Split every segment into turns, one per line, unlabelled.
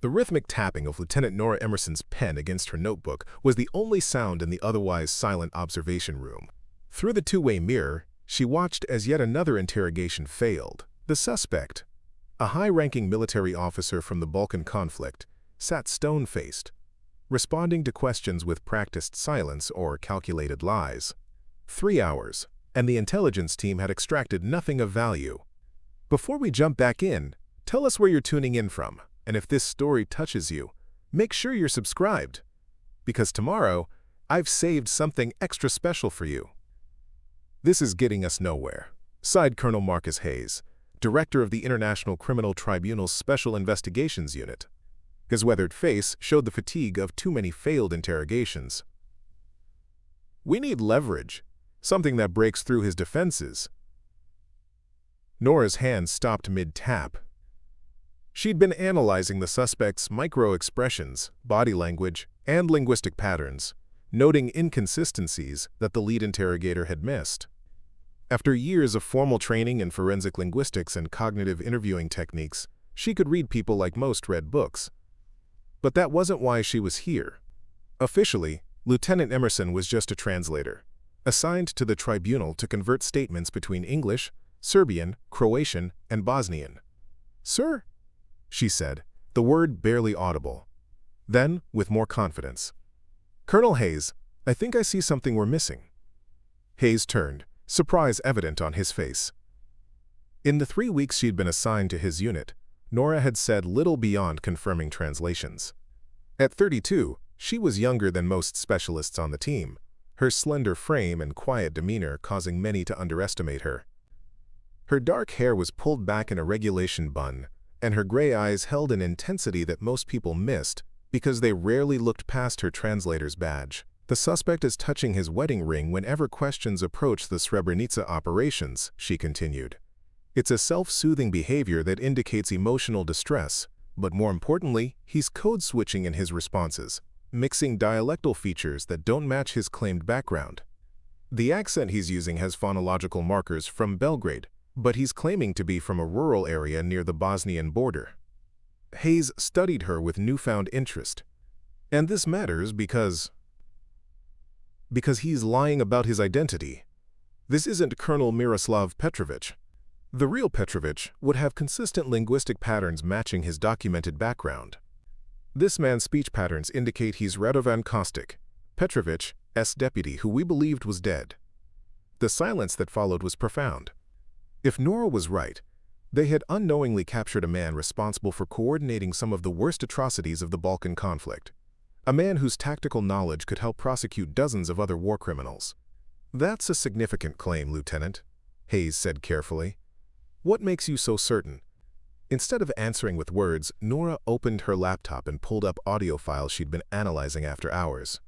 The rhythmic tapping of Lieutenant Nora Emerson's pen against her notebook was the only sound in the otherwise silent observation room. Through the two-way mirror, she watched as yet another interrogation failed. The suspect, a high-ranking military officer from the Balkan conflict, sat stone-faced, responding to questions with practiced silence or calculated lies. 3 hours, and the intelligence team had extracted nothing of value. Before we jump back in, tell us where you're tuning in from, and if this story touches you, make sure you're subscribed, because tomorrow, I've saved something extra special for you. This is getting us nowhere, sighed Colonel Marcus Hayes, director of the International Criminal Tribunal's Special Investigations Unit. His weathered face showed the fatigue of too many failed interrogations. We need leverage, something that breaks through his defenses. Nora's hand stopped mid-tap. She'd been analyzing the suspect's micro-expressions, body language, and linguistic patterns, noting inconsistencies that the lead interrogator had missed. After years of formal training in forensic linguistics and cognitive interviewing techniques, she could read people like most read books. But that wasn't why she was here. Officially, Lieutenant Emerson was just a translator, assigned to the tribunal to convert statements between English, Serbian, Croatian, and Bosnian. "Sir," she said, the word barely audible. Then, with more confidence, "Colonel Hayes, I think I see something we're missing." Hayes turned, surprise evident on his face. In the 3 weeks she'd been assigned to his unit, Nora had said little beyond confirming translations. At 32, she was younger than most specialists on the team, her slender frame and quiet demeanor causing many to underestimate her. Her dark hair was pulled back in a regulation bun, and her gray eyes held an intensity that most people missed because they rarely looked past her translator's badge. "The suspect is touching his wedding ring whenever questions approach the Srebrenica operations," she continued. "It's a self-soothing behavior that indicates emotional distress, but more importantly, he's code-switching in his responses, mixing dialectal features that don't match his claimed background. The accent he's using has phonological markers from Belgrade, but he's claiming to be from a rural area near the Bosnian border." Hayes studied her with newfound interest. "And this matters because he's lying about his identity. This isn't Colonel Miroslav Petrovich. The real Petrovich would have consistent linguistic patterns matching his documented background. This man's speech patterns indicate he's Radovan Kostic, Petrovich's deputy who we believed was dead." The silence that followed was profound. If Nora was right, they had unknowingly captured a man responsible for coordinating some of the worst atrocities of the Balkan conflict. A man whose tactical knowledge could help prosecute dozens of other war criminals. "That's a significant claim, Lieutenant," Hayes said carefully. "What makes you so certain?" Instead of answering with words, Nora opened her laptop and pulled up audio files she'd been analyzing after hours.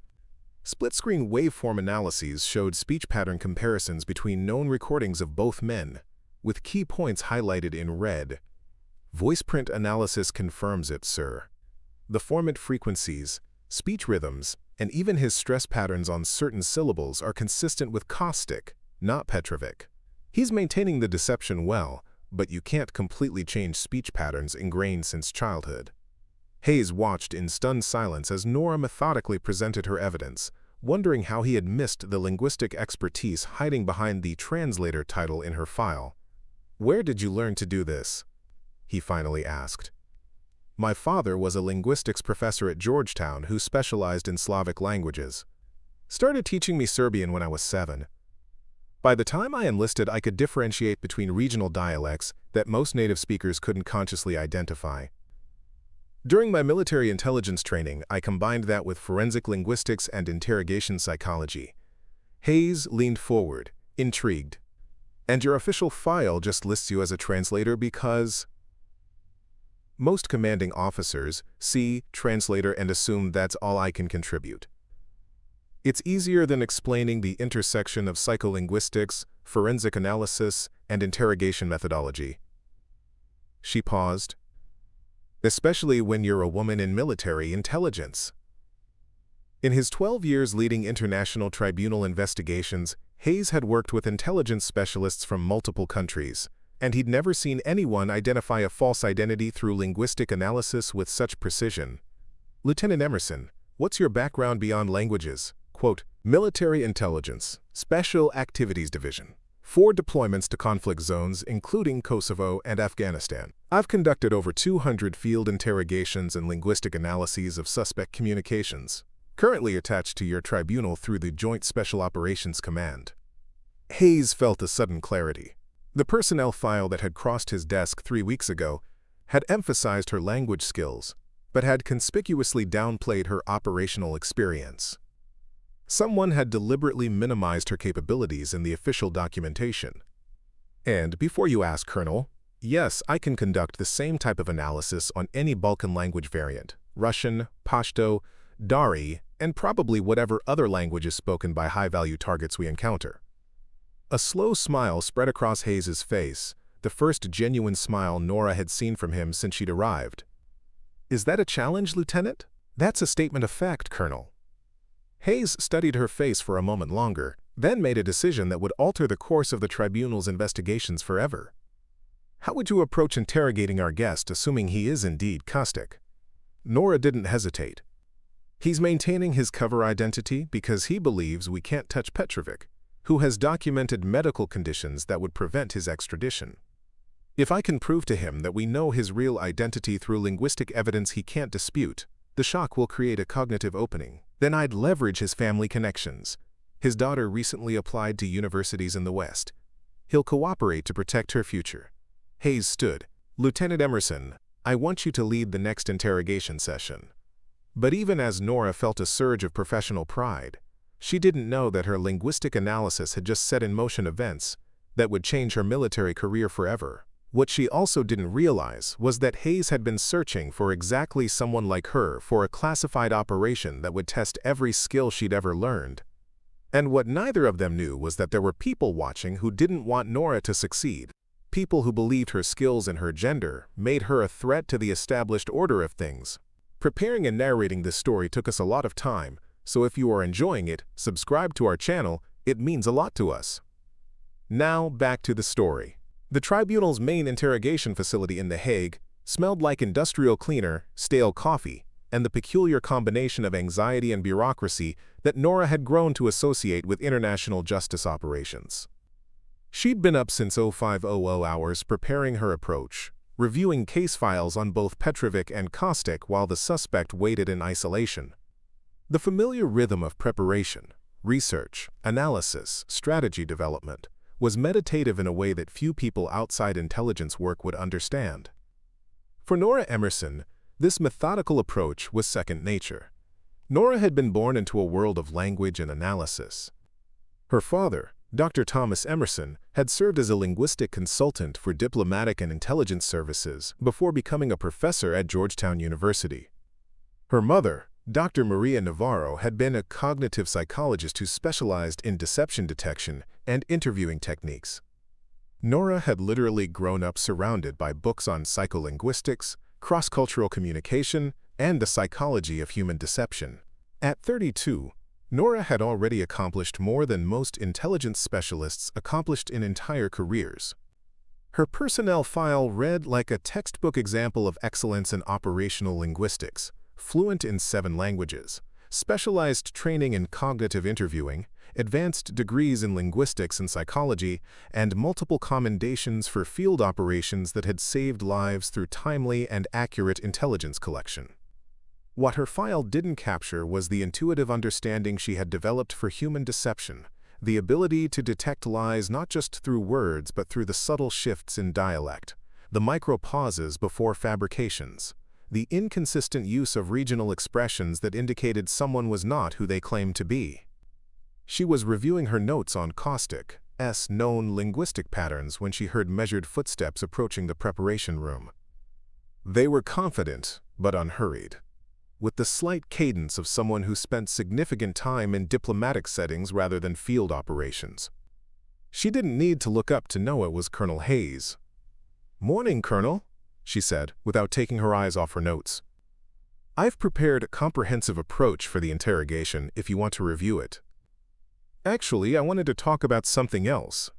Split-screen waveform analyses showed speech pattern comparisons between known recordings of both men, with key points highlighted in red. "Voice print analysis confirms it, sir. The formant frequencies, speech rhythms, and even his stress patterns on certain syllables are consistent with Kostic, not Petrovic. He's maintaining the deception well, but you can't completely change speech patterns ingrained since childhood." Hayes watched in stunned silence as Nora methodically presented her evidence, wondering how he had missed the linguistic expertise hiding behind the translator title in her file. "Where did you learn to do this?" he finally asked. "My father was a linguistics professor at Georgetown who specialized in Slavic languages. Started teaching me Serbian when I was 7. By the time I enlisted, I could differentiate between regional dialects that most native speakers couldn't consciously identify. During my military intelligence training, I combined that with forensic linguistics and interrogation psychology." Hayes leaned forward, intrigued. "And your official file just lists you as a translator because—" "Most commanding officers see translator and assume that's all I can contribute. It's easier than explaining the intersection of psycholinguistics, forensic analysis, and interrogation methodology." She paused. "Especially when you're a woman in military intelligence." In his 12 years leading international tribunal investigations, Hayes had worked with intelligence specialists from multiple countries, and he'd never seen anyone identify a false identity through linguistic analysis with such precision. Lieutenant Emerson, what's your background beyond languages? Quote, Military Intelligence, Special Activities Division. 4 deployments to conflict zones, including Kosovo and Afghanistan. I've conducted over 200 field interrogations and linguistic analyses of suspect communications. Currently attached to your tribunal through the Joint Special Operations Command. Hayes felt a sudden clarity. The personnel file that had crossed his desk 3 weeks ago had emphasized her language skills, but had conspicuously downplayed her operational experience. Someone had deliberately minimized her capabilities in the official documentation. And before you ask, Colonel, yes, I can conduct the same type of analysis on any Balkan language variant, Russian, Pashto, Dari, and probably whatever other language is spoken by high-value targets we encounter. A slow smile spread across Hayes's face, the first genuine smile Nora had seen from him since she'd arrived. Is that a challenge, Lieutenant? That's a statement of fact, Colonel. Hayes studied her face for a moment longer, then made a decision that would alter the course of the tribunal's investigations forever. How would you approach interrogating our guest, assuming he is indeed caustic? Nora didn't hesitate. He's maintaining his cover identity because he believes we can't touch Petrovic, who has documented medical conditions that would prevent his extradition. If I can prove to him that we know his real identity through linguistic evidence he can't dispute, the shock will create a cognitive opening. Then I'd leverage his family connections. His daughter recently applied to universities in the West. He'll cooperate to protect her future. Hayes stood. Lieutenant Emerson, I want you to lead the next interrogation session. But even as Nora felt a surge of professional pride, she didn't know that her linguistic analysis had just set in motion events that would change her military career forever. What she also didn't realize was that Hayes had been searching for exactly someone like her for a classified operation that would test every skill she'd ever learned. And what neither of them knew was that there were people watching who didn't want Nora to succeed. People who believed her skills and her gender made her a threat to the established order of things. Preparing and narrating this story took us a lot of time, so if you are enjoying it, subscribe to our channel, it means a lot to us. Now back to the story. The tribunal's main interrogation facility in The Hague smelled like industrial cleaner, stale coffee, and the peculiar combination of anxiety and bureaucracy that Nora had grown to associate with international justice operations. She'd been up since 0500 hours preparing her approach, reviewing case files on both Petrovic and Kostic while the suspect waited in isolation. The familiar rhythm of preparation, research, analysis, strategy development was meditative in a way that few people outside intelligence work would understand. For Nora Emerson, this methodical approach was second nature. Nora had been born into a world of language and analysis. Her father, Dr. Thomas Emerson, had served as a linguistic consultant for diplomatic and intelligence services before becoming a professor at Georgetown University. Her mother, Dr. Maria Navarro, had been a cognitive psychologist who specialized in deception detection and interviewing techniques. Nora had literally grown up surrounded by books on psycholinguistics, cross-cultural communication, and the psychology of human deception. At 32, Nora had already accomplished more than most intelligence specialists accomplished in entire careers. Her personnel file read like a textbook example of excellence in operational linguistics, fluent in 7 languages, specialized training in cognitive interviewing, advanced degrees in linguistics and psychology, and multiple commendations for field operations that had saved lives through timely and accurate intelligence collection. What her file didn't capture was the intuitive understanding she had developed for human deception, the ability to detect lies not just through words but through the subtle shifts in dialect, the micro-pauses before fabrications, the inconsistent use of regional expressions that indicated someone was not who they claimed to be. She was reviewing her notes on Kostic's known linguistic patterns when she heard measured footsteps approaching the preparation room. They were confident but unhurried, with the slight cadence of someone who spent significant time in diplomatic settings rather than field operations. She didn't need to look up to know it was Colonel Hayes. "Morning, Colonel," she said, without taking her eyes off her notes. "I've prepared a comprehensive approach for the interrogation if you want to review it." "Actually, I wanted to talk about something else,"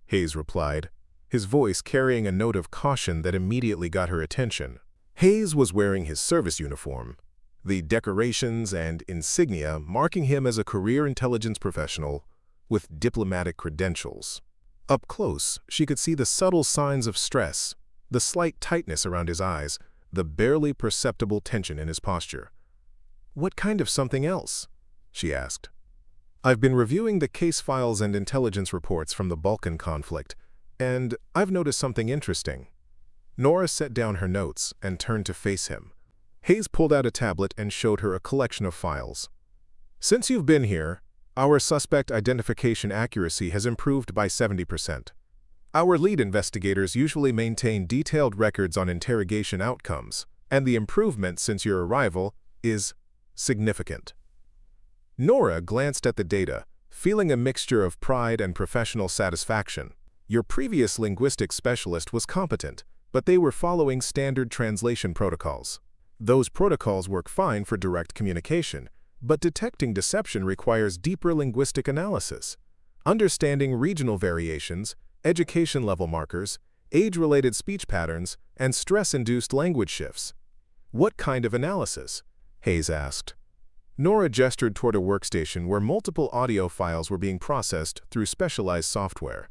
Hayes replied. his voice carrying a note of caution that immediately got her attention. Hayes was wearing his service uniform, the decorations and insignia marking him as a career intelligence professional with diplomatic credentials. Up close, she could see the subtle signs of stress, the slight tightness around his eyes, the barely perceptible tension in his posture. "What kind of something else?" she asked. "I've been reviewing the case files and intelligence reports from the Balkan conflict, and I've noticed something interesting." Nora set down her notes and turned to face him. Hayes pulled out a tablet and showed her a collection of files. "Since you've been here, our suspect identification accuracy has improved by 70%. Our lead investigators usually maintain detailed records on interrogation outcomes, and the improvement since your arrival is significant." Nora glanced at the data, feeling a mixture of pride and professional satisfaction. "Your previous linguistics specialist was competent, but they were following standard translation protocols. Those protocols work fine for direct communication, but detecting deception requires deeper linguistic analysis. Understanding regional variations, education-level markers, age-related speech patterns, and stress-induced language shifts." "What kind of analysis?" Hayes asked. Nora gestured toward a workstation where multiple audio files were being processed through specialized software.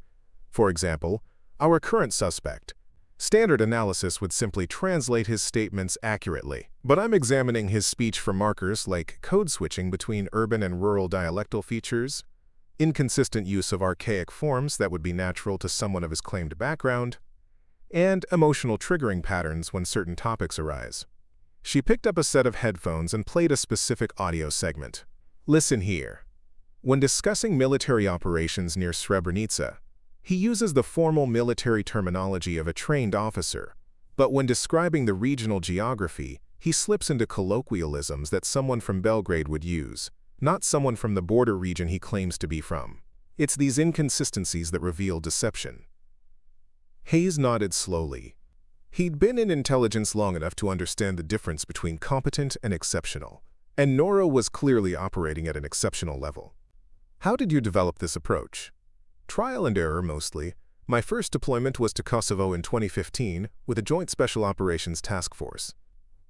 "For example, our current suspect. Standard analysis would simply translate his statements accurately, but I'm examining his speech for markers like code switching between urban and rural dialectal features, inconsistent use of archaic forms that would be natural to someone of his claimed background, and emotional triggering patterns when certain topics arise." She picked up a set of headphones and played a specific audio segment. "Listen here. When discussing military operations near Srebrenica, he uses the formal military terminology of a trained officer, but when describing the regional geography, he slips into colloquialisms that someone from Belgrade would use, not someone from the border region he claims to be from. It's these inconsistencies that reveal deception." Hayes nodded slowly. He'd been in intelligence long enough to understand the difference between competent and exceptional, and Nora was clearly operating at an exceptional level. "How did you develop this approach?" "Trial and error, mostly. My first deployment was to Kosovo in 2015 with a Joint Special Operations Task Force.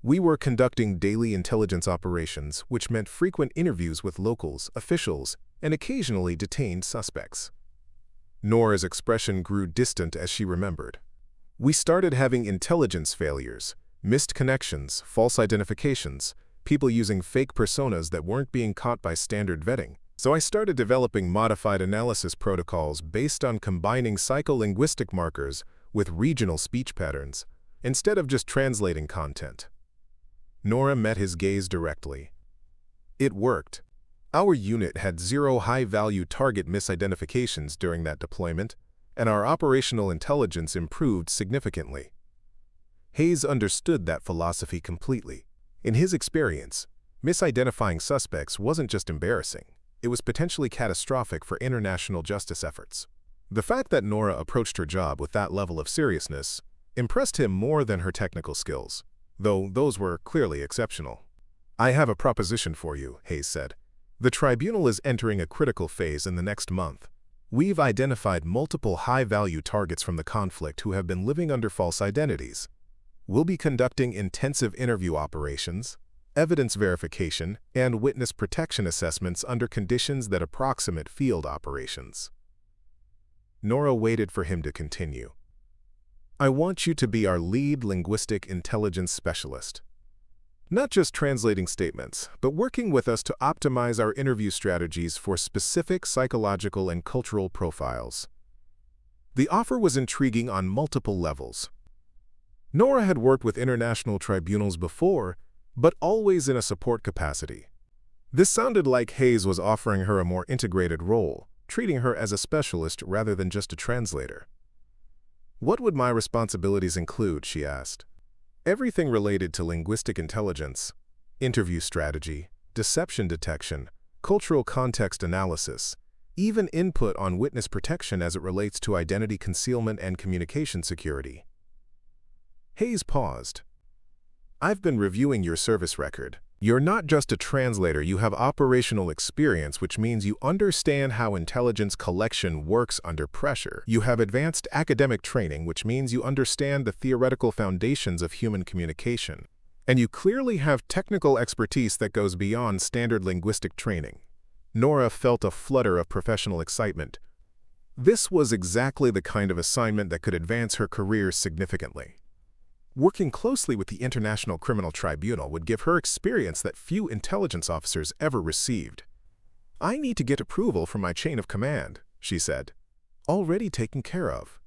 We were conducting daily intelligence operations, which meant frequent interviews with locals, officials, and occasionally detained suspects." Nora's expression grew distant as she remembered. "We started having intelligence failures, missed connections, false identifications, people using fake personas that weren't being caught by standard vetting. So I started developing modified analysis protocols based on combining psycholinguistic markers with regional speech patterns, instead of just translating content." Nora met his gaze directly. "It worked. Our unit had 0 high-value target misidentifications during that deployment, and our operational intelligence improved significantly." Hayes understood that philosophy completely. In his experience, misidentifying suspects wasn't just embarrassing. It was potentially catastrophic for international justice efforts. The fact that Nora approached her job with that level of seriousness impressed him more than her technical skills, though those were clearly exceptional. "I have a proposition for you," Hayes said. "The tribunal is entering a critical phase in the next month. We've identified multiple high-value targets from the conflict who have been living under false identities. We'll be conducting intensive interview operations, evidence verification, and witness protection assessments under conditions that approximate field operations." Nora waited for him to continue. "I want you to be our lead linguistic intelligence specialist. Not just translating statements, but working with us to optimize our interview strategies for specific psychological and cultural profiles." The offer was intriguing on multiple levels. Nora had worked with international tribunals before, but always in a support capacity. This sounded like Hayes was offering her a more integrated role, treating her as a specialist rather than just a translator. "What would my responsibilities include?" she asked. "Everything related to linguistic intelligence, interview strategy, deception detection, cultural context analysis, even input on witness protection as it relates to identity concealment and communication security." Hayes paused. "I've been reviewing your service record. You're not just a translator, you have operational experience, which means you understand how intelligence collection works under pressure. You have advanced academic training, which means you understand the theoretical foundations of human communication. And you clearly have technical expertise that goes beyond standard linguistic training. Nora felt a flutter of professional excitement. This was exactly the kind of assignment that could advance her career significantly. Working closely with the International Criminal Tribunal would give her experience that few intelligence officers ever received. "I need to get approval from my chain of command," she said. "Already taken care of.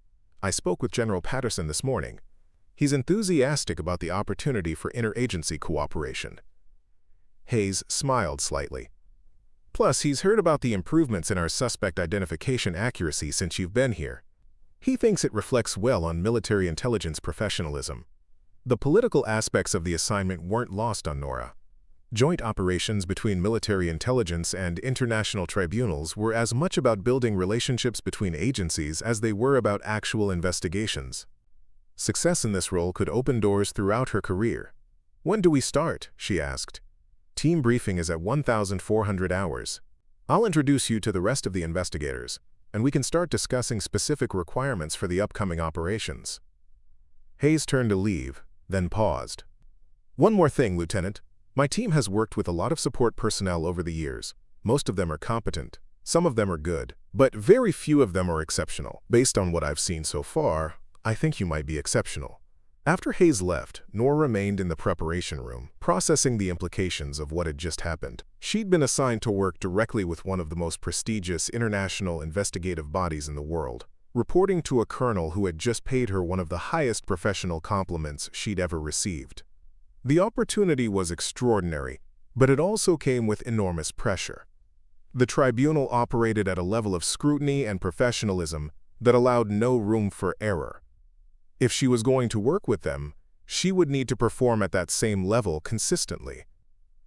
I spoke with General Patterson this morning. He's enthusiastic about the opportunity for interagency cooperation." Hayes smiled slightly. "Plus, he's heard about the improvements in our suspect identification accuracy since you've been here. He thinks it reflects well on military intelligence professionalism." The political aspects of the assignment weren't lost on Nora. Joint operations between military intelligence and international tribunals were as much about building relationships between agencies as they were about actual investigations. Success in this role could open doors throughout her career. "When do we start?" she asked. "Team briefing is at 1,400 hours. I'll introduce you to the rest of the investigators, and we can start discussing specific requirements for the upcoming operations." Hayes turned to leave, then paused. "One more thing, Lieutenant. My team has worked with a lot of support personnel over the years. Most of them are competent. Some of them are good, but very few of them are exceptional. Based on what I've seen so far, I think you might be exceptional." After Hayes left, Nora remained in the preparation room, processing the implications of what had just happened. She'd been assigned to work directly with one of the most prestigious international investigative bodies in the world, reporting to a colonel who had just paid her one of the highest professional compliments she'd ever received. The opportunity was extraordinary, but it also came with enormous pressure. The tribunal operated at a level of scrutiny and professionalism that allowed no room for error. If she was going to work with them, she would need to perform at that same level consistently.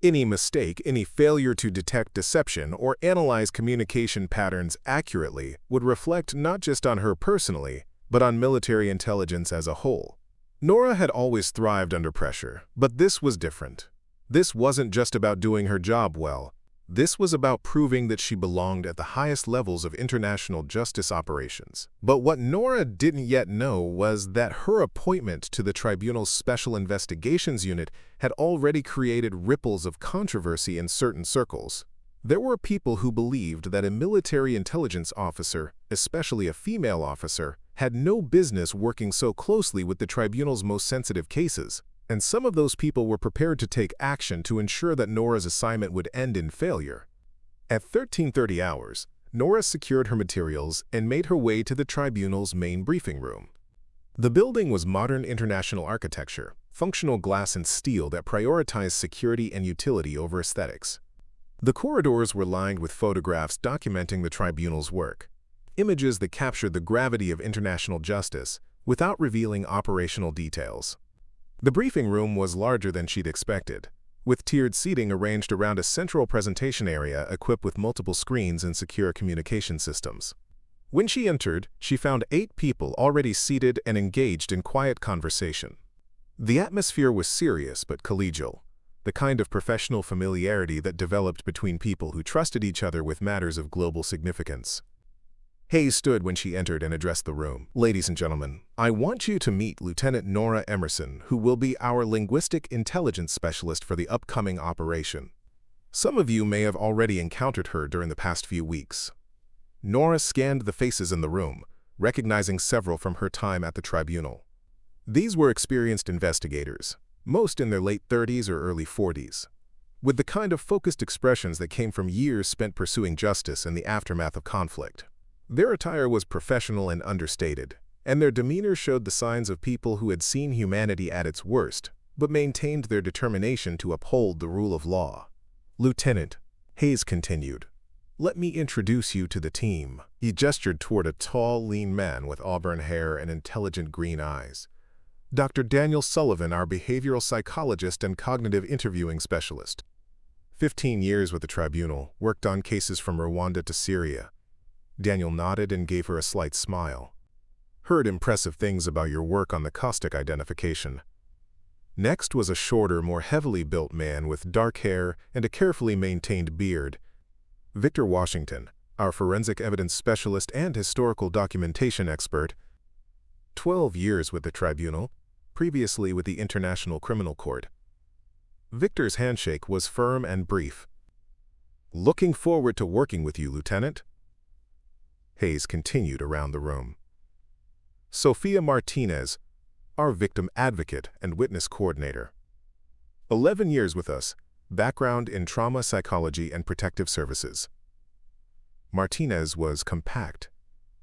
Any mistake, any failure to detect deception or analyze communication patterns accurately would reflect not just on her personally, but on military intelligence as a whole. Nora had always thrived under pressure, but this was different. This wasn't just about doing her job well. This was about proving that she belonged at the highest levels of international justice operations. But what Nora didn't yet know was that her appointment to the tribunal's Special Investigations Unit had already created ripples of controversy in certain circles. There were people who believed that a military intelligence officer, especially a female officer, had no business working so closely with the tribunal's most sensitive cases. And some of those people were prepared to take action to ensure that Nora's assignment would end in failure. At 13:30 hours, Nora secured her materials and made her way to the tribunal's main briefing room. The building was modern international architecture, functional glass and steel that prioritized security and utility over aesthetics. The corridors were lined with photographs documenting the tribunal's work, images that captured the gravity of international justice without revealing operational details. The briefing room was larger than she'd expected, with tiered seating arranged around a central presentation area equipped with multiple screens and secure communication systems. When she entered, she found 8 people already seated and engaged in quiet conversation. The atmosphere was serious but collegial, the kind of professional familiarity that developed between people who trusted each other with matters of global significance. Hayes stood when she entered and addressed the room. "Ladies and gentlemen, I want you to meet Lieutenant Nora Emerson, who will be our linguistic intelligence specialist for the upcoming operation. Some of you may have already encountered her during the past few weeks." Nora scanned the faces in the room, recognizing several from her time at the tribunal. These were experienced investigators, most in their late 30s or early 40s, with the kind of focused expressions that came from years spent pursuing justice in the aftermath of conflict. Their attire was professional and understated, and their demeanor showed the signs of people who had seen humanity at its worst, but maintained their determination to uphold the rule of law. "Lieutenant," Hayes continued, "let me introduce you to the team." He gestured toward a tall, lean man with auburn hair and intelligent green eyes. "Dr. Daniel Sullivan, our behavioral psychologist and cognitive interviewing specialist. 15 years with the tribunal, worked on cases from Rwanda to Syria." Daniel nodded and gave her a slight smile. "Heard impressive things about your work on the caustic identification." Next was a shorter, more heavily built man with dark hair and a carefully maintained beard. Victor Washington, our forensic evidence specialist and historical documentation expert. 12 years with the tribunal, previously with the International Criminal Court. Victor's handshake was firm and brief. "Looking forward to working with you, Lieutenant." Hayes continued around the room. Sophia Martinez, our victim advocate and witness coordinator. 11 years with us, background in trauma psychology and protective services. Martinez was compact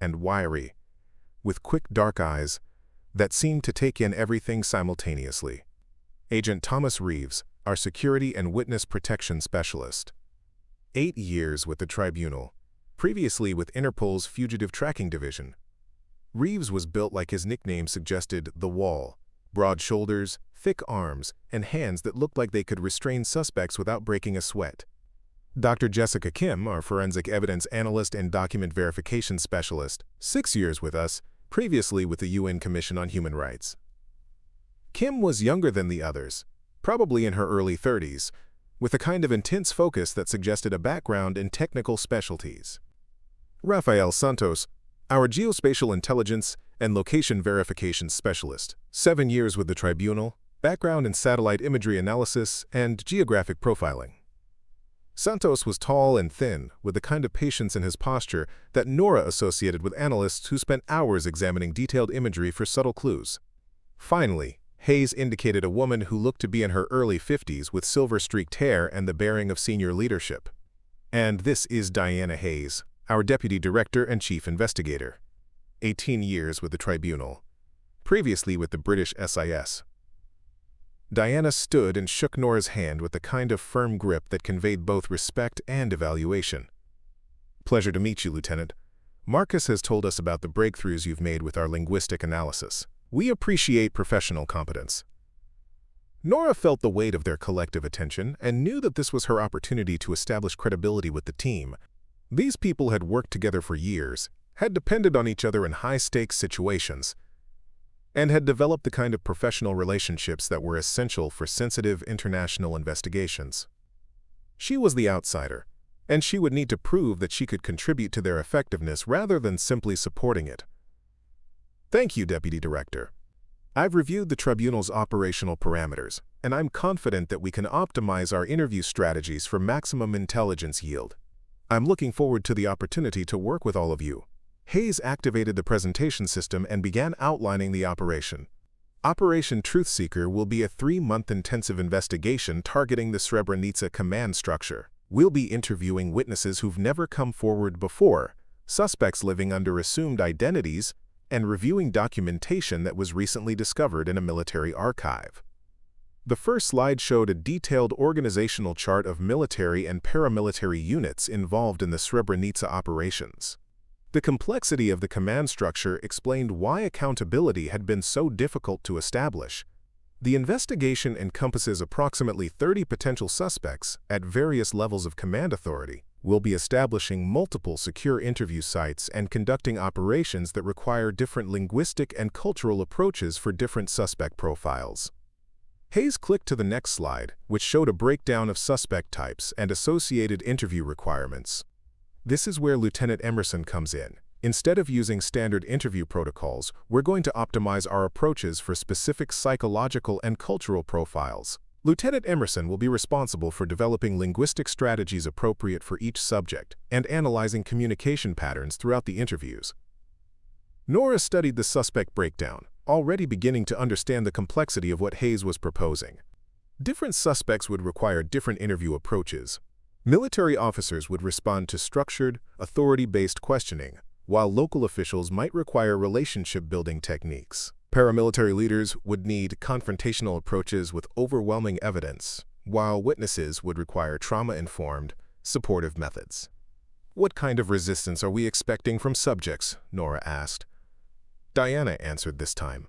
and wiry, with quick dark eyes that seemed to take in everything simultaneously. Agent Thomas Reeves, our security and witness protection specialist. 8 years with the tribunal, previously with Interpol's Fugitive Tracking Division. Reeves was built like his nickname suggested, the Wall. Broad shoulders, thick arms, and hands that looked like they could restrain suspects without breaking a sweat. Dr. Jessica Kim, our forensic evidence analyst and document verification specialist, 6 years with us, previously with the UN Commission on Human Rights. Kim was younger than the others, probably in her early 30s, with a kind of intense focus that suggested a background in technical specialties. Rafael Santos, our geospatial intelligence and location verification specialist, 7 years with the tribunal, background in satellite imagery analysis and geographic profiling. Santos was tall and thin, with the kind of patience in his posture that Nora associated with analysts who spent hours examining detailed imagery for subtle clues. Finally, Hayes indicated a woman who looked to be in her early 50s with silver-streaked hair and the bearing of senior leadership. And this is Diana Hayes, our deputy director and chief investigator. 18 years with the tribunal, previously with the British SIS. Diana stood and shook Nora's hand with the kind of firm grip that conveyed both respect and evaluation. "Pleasure to meet you, Lieutenant. Marcus has told us about the breakthroughs you've made with our linguistic analysis. We appreciate professional competence." Nora felt the weight of their collective attention and knew that this was her opportunity to establish credibility with the team. These people had worked together for years, had depended on each other in high-stakes situations, and had developed the kind of professional relationships that were essential for sensitive international investigations. She was the outsider, and she would need to prove that she could contribute to their effectiveness rather than simply supporting it. "Thank you, Deputy Director. I've reviewed the tribunal's operational parameters, and I'm confident that we can optimize our interview strategies for maximum intelligence yield. I'm looking forward to the opportunity to work with all of you." Hayes activated the presentation system and began outlining the operation. Operation Truthseeker will be a 3-month intensive investigation targeting the Srebrenica command structure. We'll be interviewing witnesses who've never come forward before, suspects living under assumed identities, and reviewing documentation that was recently discovered in a military archive. The first slide showed a detailed organizational chart of military and paramilitary units involved in the Srebrenica operations. The complexity of the command structure explained why accountability had been so difficult to establish. The investigation encompasses approximately 30 potential suspects at various levels of command authority. We'll be establishing multiple secure interview sites and conducting operations that require different linguistic and cultural approaches for different suspect profiles. Hayes clicked to the next slide, which showed a breakdown of suspect types and associated interview requirements. This is where Lieutenant Emerson comes in. Instead of using standard interview protocols, we're going to optimize our approaches for specific psychological and cultural profiles. Lieutenant Emerson will be responsible for developing linguistic strategies appropriate for each subject and analyzing communication patterns throughout the interviews. Nora studied the suspect breakdown, already beginning to understand the complexity of what Hayes was proposing. Different suspects would require different interview approaches. Military officers would respond to structured, authority-based questioning, while local officials might require relationship-building techniques. Paramilitary leaders would need confrontational approaches with overwhelming evidence, while witnesses would require trauma-informed, supportive methods. "What kind of resistance are we expecting from subjects?" Nora asked. Diana answered this time.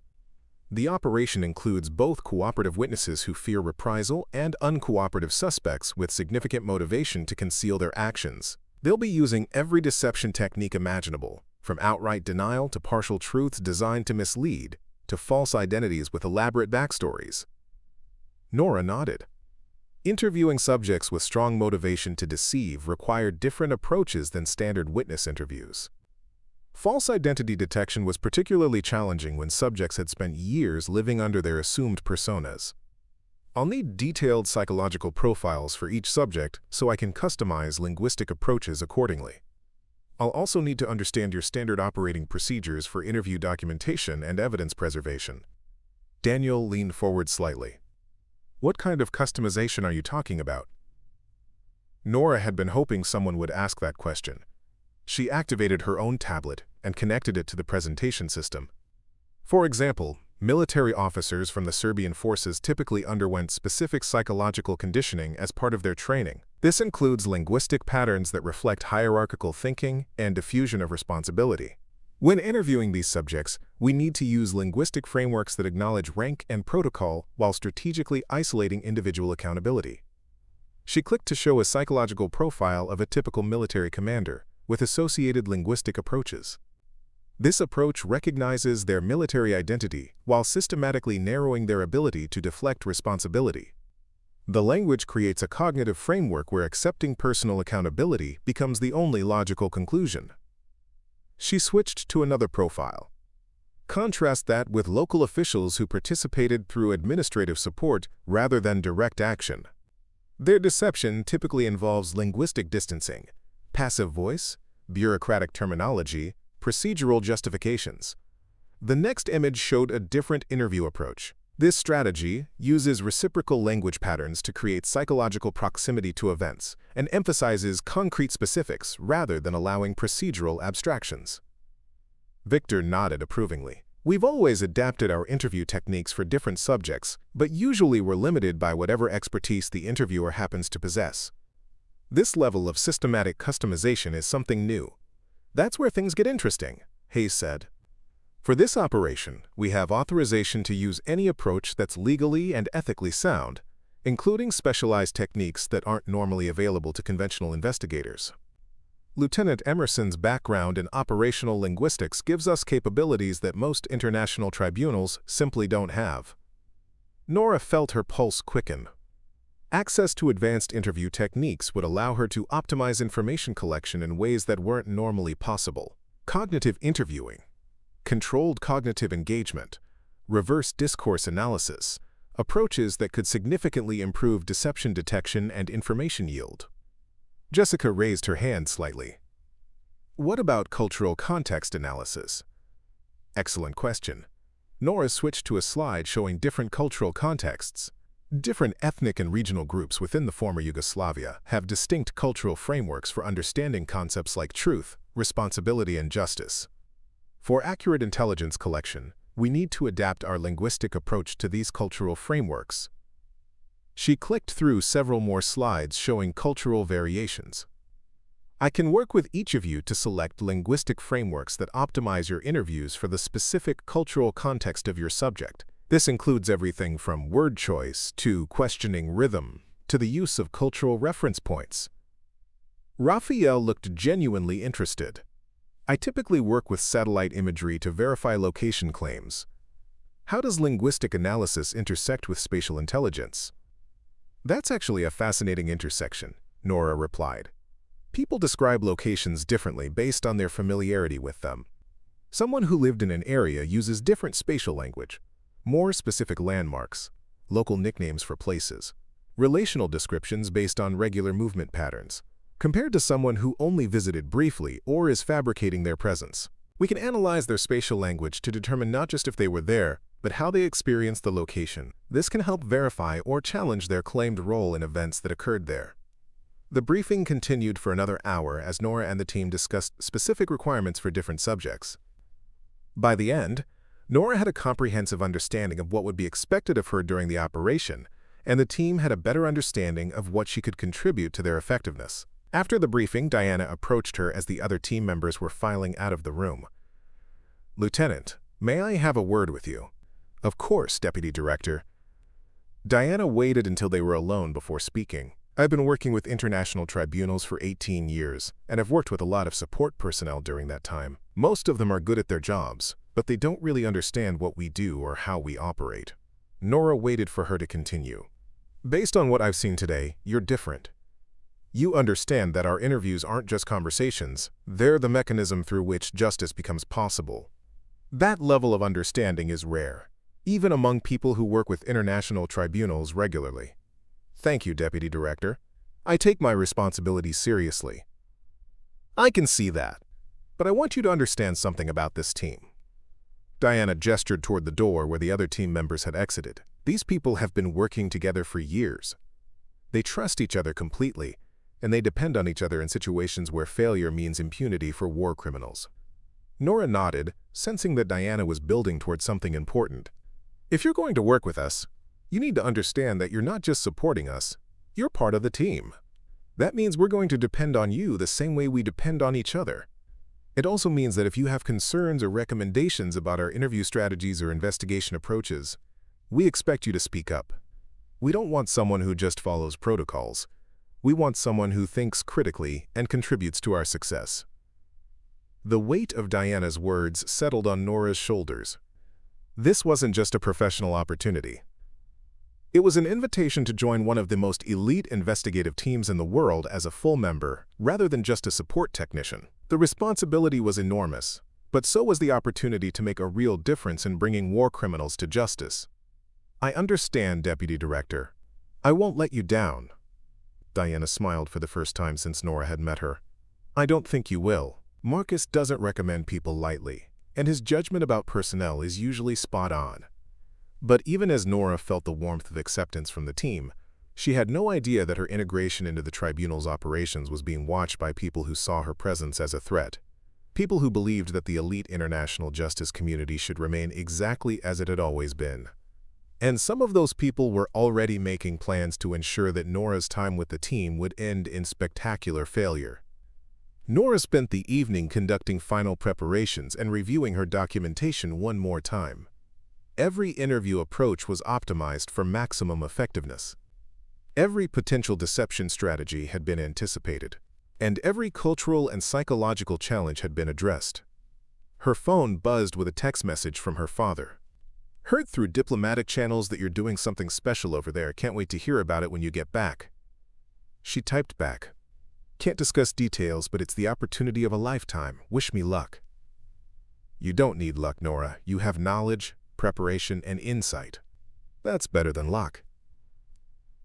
"The operation includes both cooperative witnesses who fear reprisal and uncooperative suspects with significant motivation to conceal their actions. They'll be using every deception technique imaginable, from outright denial to partial truths designed to mislead, to false identities with elaborate backstories. Nora nodded. Interviewing subjects with strong motivation to deceive required different approaches than standard witness interviews. False identity detection was particularly challenging when subjects had spent years living under their assumed personas. I'll need detailed psychological profiles for each subject so I can customize linguistic approaches accordingly. I'll also need to understand your standard operating procedures for interview documentation and evidence preservation. Daniel leaned forward slightly. What kind of customization are you talking about? Nora had been hoping someone would ask that question. She activated her own tablet and connected it to the presentation system. For example, military officers from the Serbian forces typically underwent specific psychological conditioning as part of their training. This includes linguistic patterns that reflect hierarchical thinking and diffusion of responsibility. When interviewing these subjects, we need to use linguistic frameworks that acknowledge rank and protocol while strategically isolating individual accountability. She clicked to show a psychological profile of a typical military commander, with associated linguistic approaches. This approach recognizes their military identity while systematically narrowing their ability to deflect responsibility. The language creates a cognitive framework where accepting personal accountability becomes the only logical conclusion. She switched to another profile. Contrast that with local officials who participated through administrative support rather than direct action. Their deception typically involves linguistic distancing, passive voice, bureaucratic terminology, procedural justifications. The next image showed a different interview approach. This strategy uses reciprocal language patterns to create psychological proximity to events and emphasizes concrete specifics rather than allowing procedural abstractions. Victor nodded approvingly. We've always adapted our interview techniques for different subjects, but usually we're limited by whatever expertise the interviewer happens to possess. This level of systematic customization is something new. That's where things get interesting, Hayes said. For this operation, we have authorization to use any approach that's legally and ethically sound, including specialized techniques that aren't normally available to conventional investigators. Lieutenant Emerson's background in operational linguistics gives us capabilities that most international tribunals simply don't have. Nora felt her pulse quicken. Access to advanced interview techniques would allow her to optimize information collection in ways that weren't normally possible. Cognitive interviewing, controlled cognitive engagement, reverse discourse analysis, approaches that could significantly improve deception detection and information yield. Jessica raised her hand slightly. What about cultural context analysis? Excellent question. Nora switched to a slide showing different cultural contexts. Different ethnic and regional groups within the former Yugoslavia have distinct cultural frameworks for understanding concepts like truth, responsibility, and justice. For accurate intelligence collection, we need to adapt our linguistic approach to these cultural frameworks. She clicked through several more slides showing cultural variations. I can work with each of you to select linguistic frameworks that optimize your interviews for the specific cultural context of your subject. This includes everything from word choice to questioning rhythm to the use of cultural reference points. Raphael looked genuinely interested. I typically work with satellite imagery to verify location claims. How does linguistic analysis intersect with spatial intelligence? That's actually a fascinating intersection, Nora replied. People describe locations differently based on their familiarity with them. Someone who lived in an area uses different spatial language, more specific landmarks, local nicknames for places, relational descriptions based on regular movement patterns, compared to someone who only visited briefly or is fabricating their presence. We can analyze their spatial language to determine not just if they were there, but how they experienced the location. This can help verify or challenge their claimed role in events that occurred there. The briefing continued for another hour as Nora and the team discussed specific requirements for different subjects. By the end, Nora had a comprehensive understanding of what would be expected of her during the operation, and the team had a better understanding of what she could contribute to their effectiveness. After the briefing, Diana approached her as the other team members were filing out of the room. "Lieutenant, may I have a word with you?" "Of course, Deputy Director." Diana waited until they were alone before speaking. "I've been working with international tribunals for 18 years, and I've worked with a lot of support personnel during that time. Most of them are good at their jobs, but they don't really understand what we do or how we operate." Nora waited for her to continue. Based on what I've seen today, you're different. You understand that our interviews aren't just conversations, they're the mechanism through which justice becomes possible. That level of understanding is rare, even among people who work with international tribunals regularly. Thank you, Deputy Director. I take my responsibilities seriously. I can see that, but I want you to understand something about this team. Diana gestured toward the door where the other team members had exited. These people have been working together for years. They trust each other completely, and they depend on each other in situations where failure means impunity for war criminals. Nora nodded, sensing that Diana was building toward something important. If you're going to work with us, you need to understand that you're not just supporting us, you're part of the team. That means we're going to depend on you the same way we depend on each other. It also means that if you have concerns or recommendations about our interview strategies or investigation approaches, we expect you to speak up. We don't want someone who just follows protocols. We want someone who thinks critically and contributes to our success. The weight of Diana's words settled on Nora's shoulders. This wasn't just a professional opportunity. It was an invitation to join one of the most elite investigative teams in the world as a full member, rather than just a support technician. The responsibility was enormous, but so was the opportunity to make a real difference in bringing war criminals to justice. I understand, Deputy Director. I won't let you down. Diana smiled for the first time since Nora had met her. I don't think you will. Marcus doesn't recommend people lightly, and his judgment about personnel is usually spot on. But even as Nora felt the warmth of acceptance from the team, she had no idea that her integration into the tribunal's operations was being watched by people who saw her presence as a threat. People who believed that the elite international justice community should remain exactly as it had always been. And some of those people were already making plans to ensure that Nora's time with the team would end in spectacular failure. Nora spent the evening conducting final preparations and reviewing her documentation one more time. Every interview approach was optimized for maximum effectiveness. Every potential deception strategy had been anticipated, and every cultural and psychological challenge had been addressed. Her phone buzzed with a text message from her father. Heard through diplomatic channels that you're doing something special over there. Can't wait to hear about it when you get back. She typed back. Can't discuss details, but it's the opportunity of a lifetime. Wish me luck. You don't need luck, Nora. You have knowledge, preparation, and insight. That's better than luck.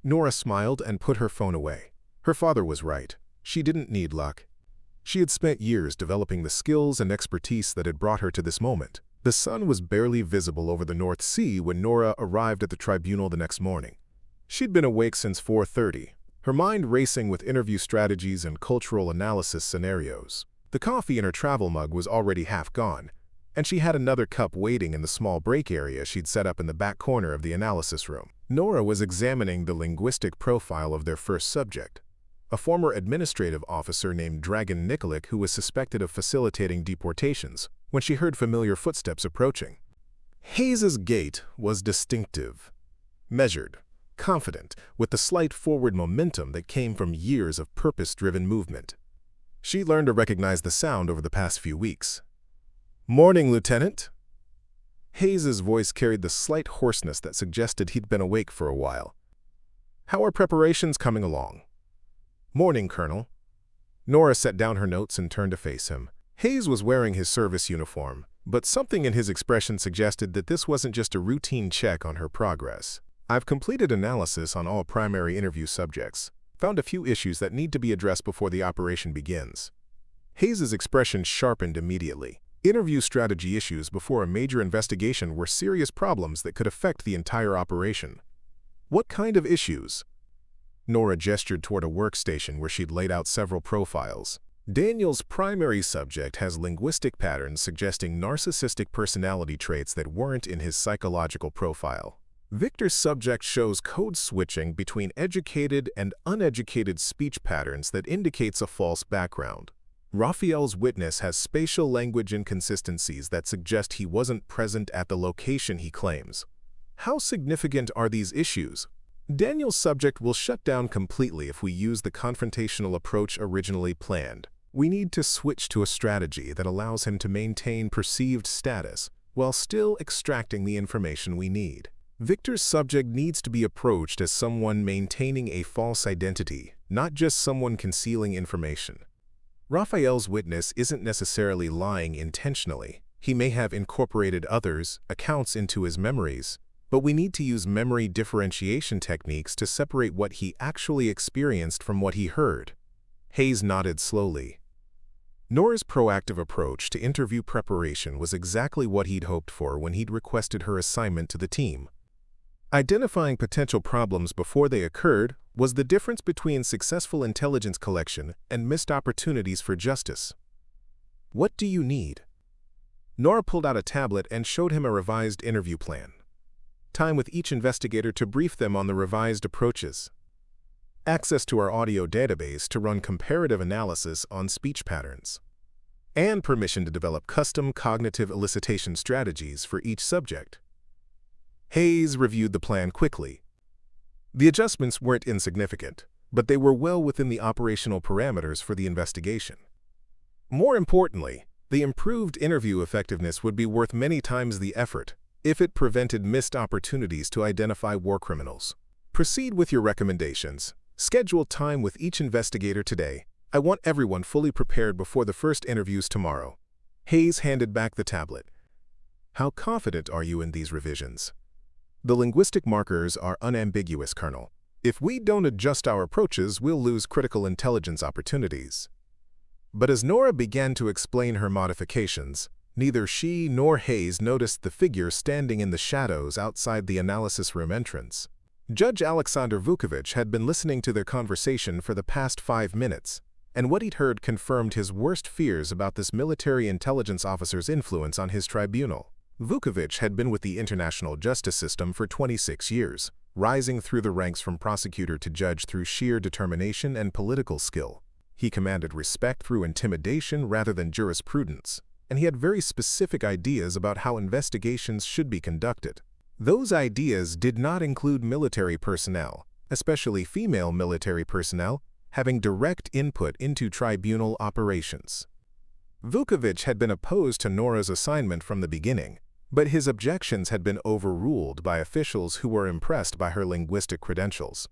Nora smiled and put her phone away. Her father was right. She didn't need luck. She had spent years developing the skills and expertise that had brought her to this moment. The sun was barely visible over the North Sea when Nora arrived at the tribunal the next morning. She'd been awake since 4:30, her mind racing with interview strategies and cultural analysis scenarios. The coffee in her travel mug was already half gone, and she had another cup waiting in the small break area she'd set up in the back corner of the analysis room. Nora was examining the linguistic profile of their first subject, a former administrative officer named Dragan Nikolic who was suspected of facilitating deportations, when she heard familiar footsteps approaching. Hayes's gait was distinctive, measured, confident, with the slight forward momentum that came from years of purpose-driven movement. She learned to recognize the sound over the past few weeks. Morning, Lieutenant. Hayes's voice carried the slight hoarseness that suggested he'd been awake for a while. How are preparations coming along? Morning, Colonel. Nora set down her notes and turned to face him. Hayes was wearing his service uniform, but something in his expression suggested that this wasn't just a routine check on her progress. I've completed analysis on all primary interview subjects, found a few issues that need to be addressed before the operation begins. Hayes's expression sharpened immediately. Interview strategy issues before a major investigation were serious problems that could affect the entire operation. What kind of issues? Nora gestured toward a workstation where she'd laid out several profiles. Daniel's primary subject has linguistic patterns suggesting narcissistic personality traits that weren't in his psychological profile. Victor's subject shows code switching between educated and uneducated speech patterns that indicates a false background. Raphael's witness has spatial language inconsistencies that suggest he wasn't present at the location he claims. How significant are these issues? Daniel's subject will shut down completely if we use the confrontational approach originally planned. We need to switch to a strategy that allows him to maintain perceived status while still extracting the information we need. Victor's subject needs to be approached as someone maintaining a false identity, not just someone concealing information. Raphael's witness isn't necessarily lying intentionally. He may have incorporated others' accounts into his memories, but we need to use memory differentiation techniques to separate what he actually experienced from what he heard. Hayes nodded slowly. Nora's proactive approach to interview preparation was exactly what he'd hoped for when he'd requested her assignment to the team. Identifying potential problems before they occurred was the difference between successful intelligence collection and missed opportunities for justice. What do you need? Nora pulled out a tablet and showed him a revised interview plan. Time with each investigator to brief them on the revised approaches. Access to our audio database to run comparative analysis on speech patterns. And permission to develop custom cognitive elicitation strategies for each subject. Hayes reviewed the plan quickly. The adjustments weren't insignificant, but they were well within the operational parameters for the investigation. More importantly, the improved interview effectiveness would be worth many times the effort if it prevented missed opportunities to identify war criminals. Proceed with your recommendations. Schedule time with each investigator today. I want everyone fully prepared before the first interviews tomorrow. Hayes handed back the tablet. How confident are you in these revisions? The linguistic markers are unambiguous, Colonel. If we don't adjust our approaches, we'll lose critical intelligence opportunities. But as Nora began to explain her modifications, neither she nor Hayes noticed the figure standing in the shadows outside the analysis room entrance. Judge Alexander Vukovic had been listening to their conversation for the past 5 minutes, and what he'd heard confirmed his worst fears about this military intelligence officer's influence on his tribunal. Vukovic had been with the international justice system for 26 years, rising through the ranks from prosecutor to judge through sheer determination and political skill. He commanded respect through intimidation rather than jurisprudence, and he had very specific ideas about how investigations should be conducted. Those ideas did not include military personnel, especially female military personnel, having direct input into tribunal operations. Vukovic had been opposed to Nora's assignment from the beginning, but his objections had been overruled by officials who were impressed by her linguistic credentials.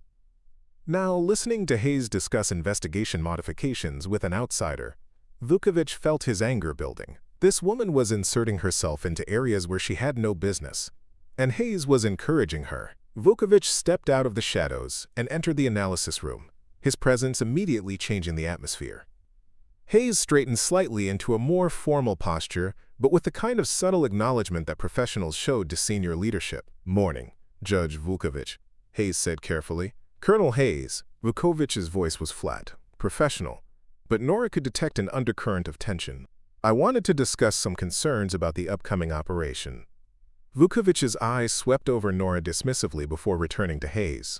Now, listening to Hayes discuss investigation modifications with an outsider, Vukovic felt his anger building. This woman was inserting herself into areas where she had no business, and Hayes was encouraging her. Vukovic stepped out of the shadows and entered the analysis room, his presence immediately changing the atmosphere. Hayes straightened slightly into a more formal posture, but with the kind of subtle acknowledgement that professionals showed to senior leadership. "Morning, Judge Vukovic," Hayes said carefully. Colonel Hayes. Vukovic's voice was flat, professional, but Nora could detect an undercurrent of tension. "I wanted to discuss some concerns about the upcoming operation." Vukovic's eyes swept over Nora dismissively before returning to Hayes.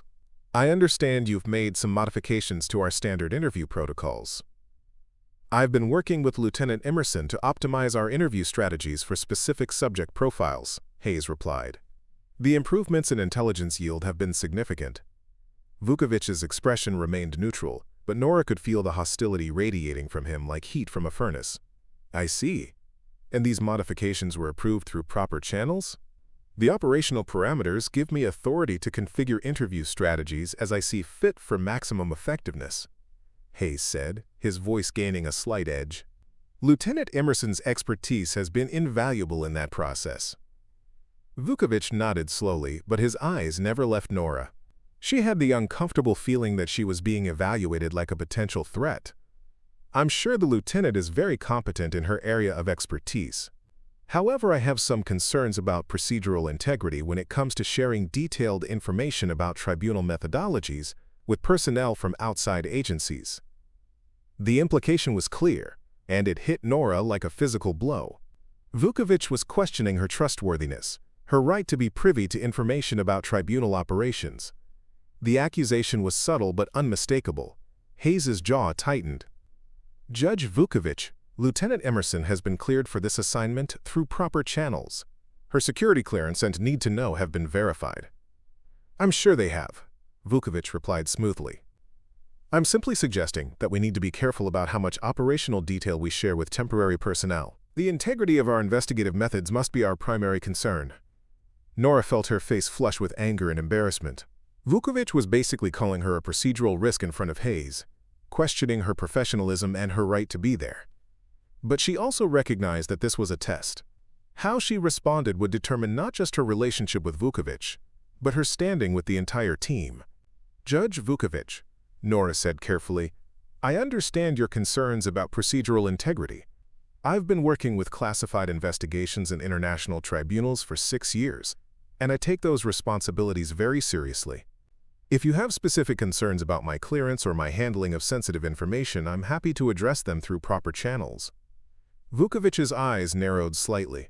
"I understand you've made some modifications to our standard interview protocols." "I've been working with Lieutenant Emerson to optimize our interview strategies for specific subject profiles," Hayes replied. "The improvements in intelligence yield have been significant." Vukovic's expression remained neutral, but Nora could feel the hostility radiating from him like heat from a furnace. "I see. And these modifications were approved through proper channels?" "The operational parameters give me authority to configure interview strategies as I see fit for maximum effectiveness," Hayes said, his voice gaining a slight edge. "Lieutenant Emerson's expertise has been invaluable in that process." Vukovic nodded slowly, but his eyes never left Nora. She had the uncomfortable feeling that she was being evaluated like a potential threat. "I'm sure the lieutenant is very competent in her area of expertise. However, I have some concerns about procedural integrity when it comes to sharing detailed information about tribunal methodologies with personnel from outside agencies." The implication was clear, and it hit Nora like a physical blow. Vukovic was questioning her trustworthiness, her right to be privy to information about tribunal operations. The accusation was subtle but unmistakable. Hayes's jaw tightened. "Judge Vukovic, Lieutenant Emerson has been cleared for this assignment through proper channels. Her security clearance and need to know have been verified." "I'm sure they have," Vukovic replied smoothly. "I'm simply suggesting that we need to be careful about how much operational detail we share with temporary personnel. The integrity of our investigative methods must be our primary concern." Nora felt her face flush with anger and embarrassment. Vukovic was basically calling her a procedural risk in front of Hayes, questioning her professionalism and her right to be there. But she also recognized that this was a test. How she responded would determine not just her relationship with Vukovic, but her standing with the entire team. "Judge Vukovic," Nora said carefully, "I understand your concerns about procedural integrity. I've been working with classified investigations in international tribunals for 6 years, and I take those responsibilities very seriously. If you have specific concerns about my clearance or my handling of sensitive information, I'm happy to address them through proper channels." Vukovic's eyes narrowed slightly.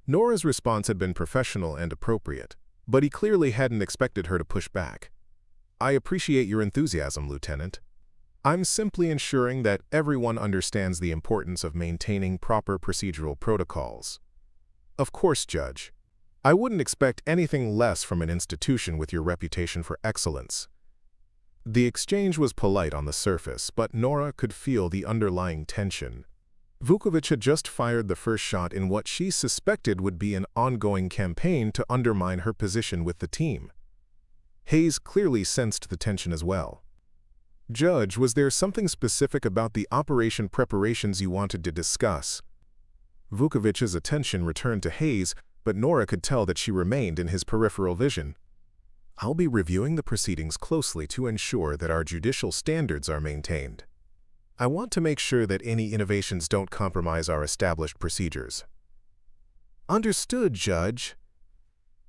Nora's response had been professional and appropriate, but he clearly hadn't expected her to push back. "I appreciate your enthusiasm, Lieutenant. I'm simply ensuring that everyone understands the importance of maintaining proper procedural protocols." "Of course, Judge. I wouldn't expect anything less from an institution with your reputation for excellence." The exchange was polite on the surface, but Nora could feel the underlying tension. Vukovic had just fired the first shot in what she suspected would be an ongoing campaign to undermine her position with the team. Hayes clearly sensed the tension as well. "Judge, was there something specific about the operation preparations you wanted to discuss?" Vukovic's attention returned to Hayes, but Nora could tell that she remained in his peripheral vision. "I'll be reviewing the proceedings closely to ensure that our judicial standards are maintained. I want to make sure that any innovations don't compromise our established procedures." "Understood, Judge."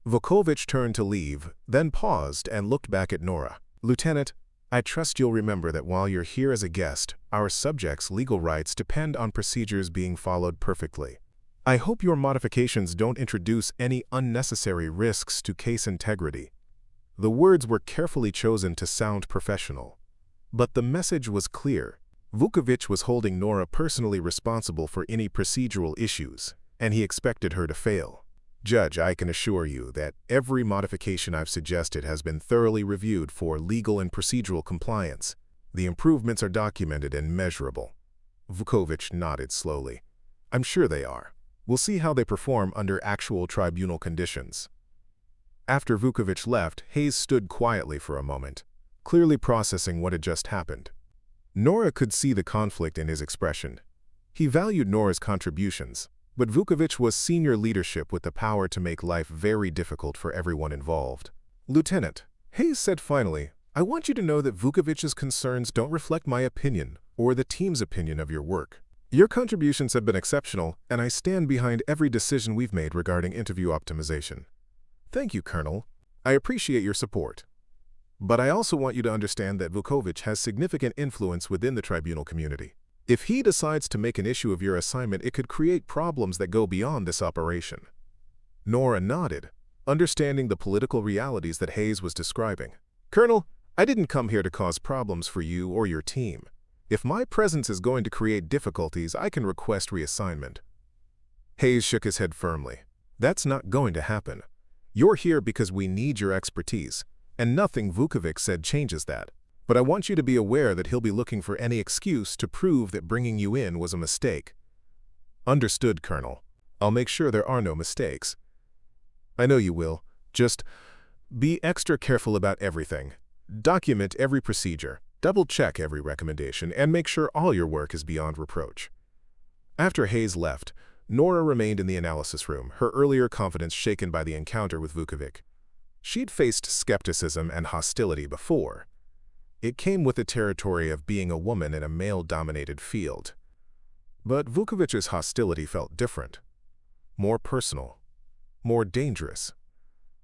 Vukovic turned to leave, then paused and looked back at Nora. "Lieutenant, I trust you'll remember that while you're here as a guest, our subjects' legal rights depend on procedures being followed perfectly. I hope your modifications don't introduce any unnecessary risks to case integrity." The words were carefully chosen to sound professional. But the message was clear. Vukovic was holding Nora personally responsible for any procedural issues, and he expected her to fail. "Judge, I can assure you that every modification I've suggested has been thoroughly reviewed for legal and procedural compliance. The improvements are documented and measurable." Vukovic nodded slowly. "I'm sure they are. We'll see how they perform under actual tribunal conditions." After Vukovic left, Hayes stood quietly for a moment, clearly processing what had just happened. Nora could see the conflict in his expression. He valued Nora's contributions, but Vukovic was senior leadership with the power to make life very difficult for everyone involved. "Lieutenant," Hayes said finally, "I want you to know that Vukovic's concerns don't reflect my opinion or the team's opinion of your work. Your contributions have been exceptional, and I stand behind every decision we've made regarding interview optimization." "Thank you, Colonel. I appreciate your support. But I also want you to understand that Vukovic has significant influence within the tribunal community. If he decides to make an issue of your assignment, it could create problems that go beyond this operation." Nora nodded, understanding the political realities that Hayes was describing. "Colonel, I didn't come here to cause problems for you or your team. If my presence is going to create difficulties, I can request reassignment." Hayes shook his head firmly. "That's not going to happen. You're here because we need your expertise, and nothing Vukovic said changes that. But I want you to be aware that he'll be looking for any excuse to prove that bringing you in was a mistake." "Understood, Colonel. I'll make sure there are no mistakes." "I know you will. Just be extra careful about everything. Document every procedure, double-check every recommendation, and make sure all your work is beyond reproach." After Hayes left, Nora remained in the analysis room, her earlier confidence shaken by the encounter with Vukovic. She'd faced skepticism and hostility before. It came with the territory of being a woman in a male-dominated field. But Vukovic's hostility felt different, more personal, more dangerous.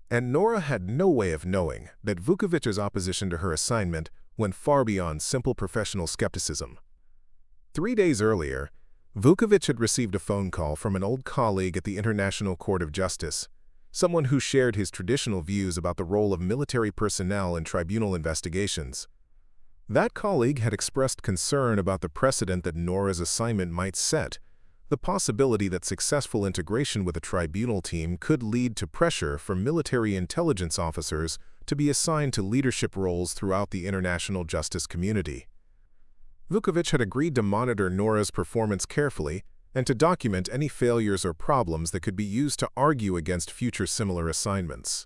And Nora had no way of knowing that Vukovic's opposition to her assignment went far beyond simple professional skepticism. 3 days earlier, Vukovic had received a phone call from an old colleague at the International Court of Justice, someone who shared his traditional views about the role of military personnel in tribunal investigations. That colleague had expressed concern about the precedent that Nora's assignment might set, the possibility that successful integration with a tribunal team could lead to pressure for military intelligence officers to be assigned to leadership roles throughout the international justice community. Vukovic had agreed to monitor Nora's performance carefully and to document any failures or problems that could be used to argue against future similar assignments.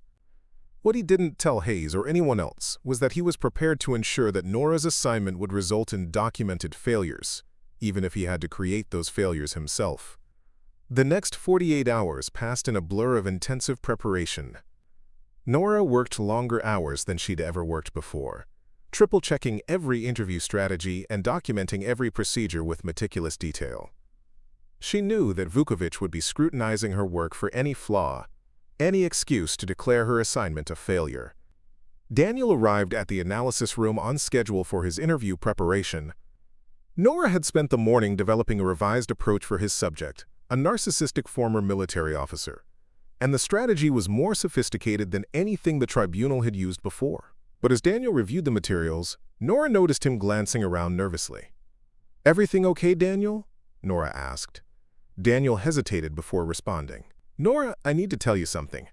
What he didn't tell Hayes or anyone else was that he was prepared to ensure that Nora's assignment would result in documented failures, even if he had to create those failures himself. The next 48 hours passed in a blur of intensive preparation. Nora worked longer hours than she'd ever worked before, triple-checking every interview strategy and documenting every procedure with meticulous detail. She knew that Vukovic would be scrutinizing her work for any flaw, any excuse to declare her assignment a failure. Daniel arrived at the analysis room on schedule for his interview preparation. Nora had spent the morning developing a revised approach for his subject, a narcissistic former military officer, and the strategy was more sophisticated than anything the tribunal had used before. But as Daniel reviewed the materials, Nora noticed him glancing around nervously. "Everything okay, Daniel?" Nora asked. Daniel hesitated before responding. "Nora, I need to tell you something.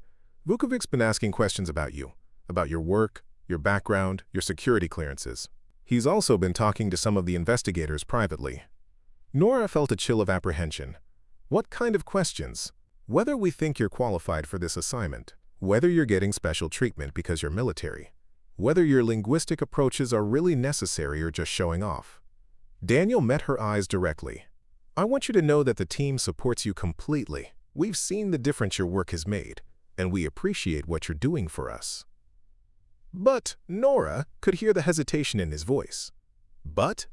Vukovic's been asking questions about you, about your work, your background, your security clearances. He's also been talking to some of the investigators privately." Nora felt a chill of apprehension. "What kind of questions?" "Whether we think you're qualified for this assignment, whether you're getting special treatment because you're military, whether your linguistic approaches are really necessary or just showing off." Daniel met her eyes directly. "I want you to know that the team supports you completely. We've seen the difference your work has made, and we appreciate what you're doing for us." "But," Nora could hear the hesitation in his voice. "But?"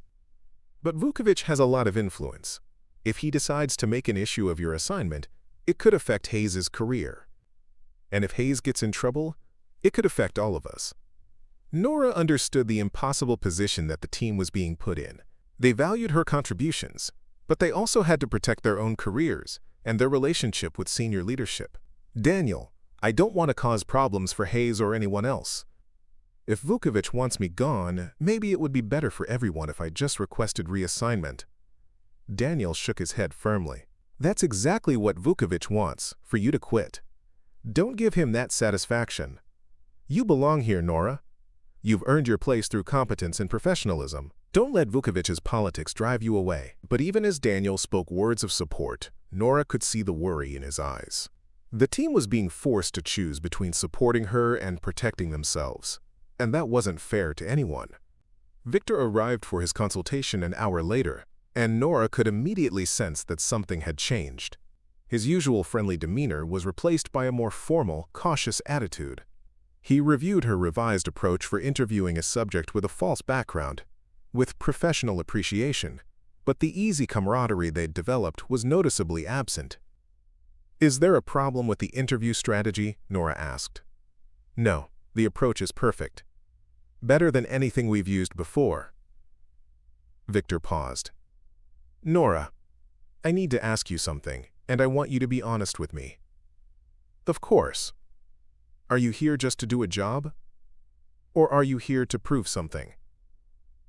"But Vukovic has a lot of influence. If he decides to make an issue of your assignment, it could affect Hayes' career. And if Hayes gets in trouble, it could affect all of us." Nora understood the impossible position that the team was being put in. They valued her contributions, but they also had to protect their own careers and their relationship with senior leadership. "Daniel, I don't want to cause problems for Hayes or anyone else. If Vukovic wants me gone, maybe it would be better for everyone if I just requested reassignment." Daniel shook his head firmly. "That's exactly what Vukovic wants, for you to quit. Don't give him that satisfaction. You belong here, Nora. You've earned your place through competence and professionalism. Don't let Vukovic's politics drive you away." But even as Daniel spoke words of support, Nora could see the worry in his eyes. The team was being forced to choose between supporting her and protecting themselves, and that wasn't fair to anyone. Victor arrived for his consultation an hour later, and Nora could immediately sense that something had changed. His usual friendly demeanor was replaced by a more formal, cautious attitude. He reviewed her revised approach for interviewing a subject with a false background, with professional appreciation, but the easy camaraderie they'd developed was noticeably absent. "Is there a problem with the interview strategy?" Nora asked. "No, the approach is perfect. Better than anything we've used before." Victor paused. "Nora, I need to ask you something, and I want you to be honest with me." "Of course. Are you here just to do a job? Or are you here to prove something?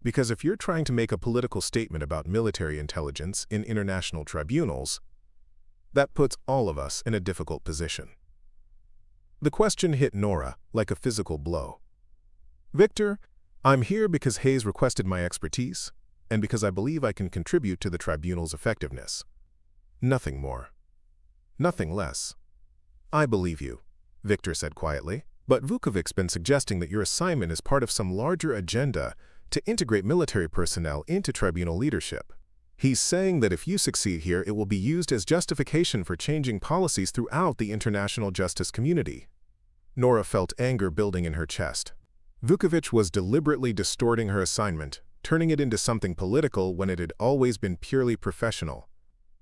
Because if you're trying to make a political statement about military intelligence in international tribunals, that puts all of us in a difficult position." The question hit Nora like a physical blow. "Victor, I'm here because Hayes requested my expertise, and because I believe I can contribute to the tribunal's effectiveness. Nothing more. Nothing less." "I believe you," Victor said quietly. "But Vukovic's been suggesting that your assignment is part of some larger agenda to integrate military personnel into tribunal leadership. He's saying that if you succeed here, it will be used as justification for changing policies throughout the international justice community." Nora felt anger building in her chest. Vukovic was deliberately distorting her assignment, turning it into something political when it had always been purely professional.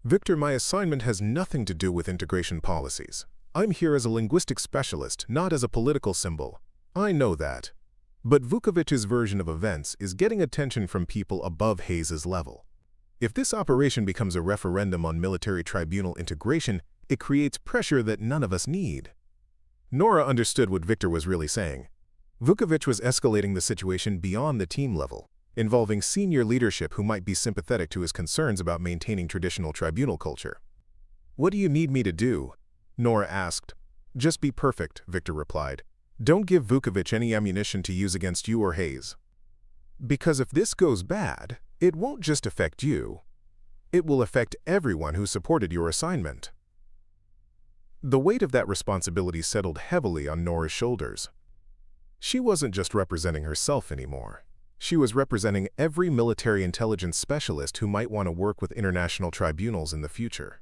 "Victor, my assignment has nothing to do with integration policies. I'm here as a linguistic specialist, not as a political symbol. I know that. But Vukovic's version of events is getting attention from people above Hayes' level. If this operation becomes a referendum on military tribunal integration, it creates pressure that none of us need." Nora understood what Victor was really saying. Vukovic was escalating the situation beyond the team level, involving senior leadership who might be sympathetic to his concerns about maintaining traditional tribunal culture. "What do you need me to do?" Nora asked. "Just be perfect," Victor replied. "Don't give Vukovic any ammunition to use against you or Hayes. Because if this goes bad, it won't just affect you. It will affect everyone who supported your assignment. The weight of that responsibility settled heavily on Nora's shoulders. She wasn't just representing herself anymore. She was representing every military intelligence specialist who might want to work with international tribunals in the future.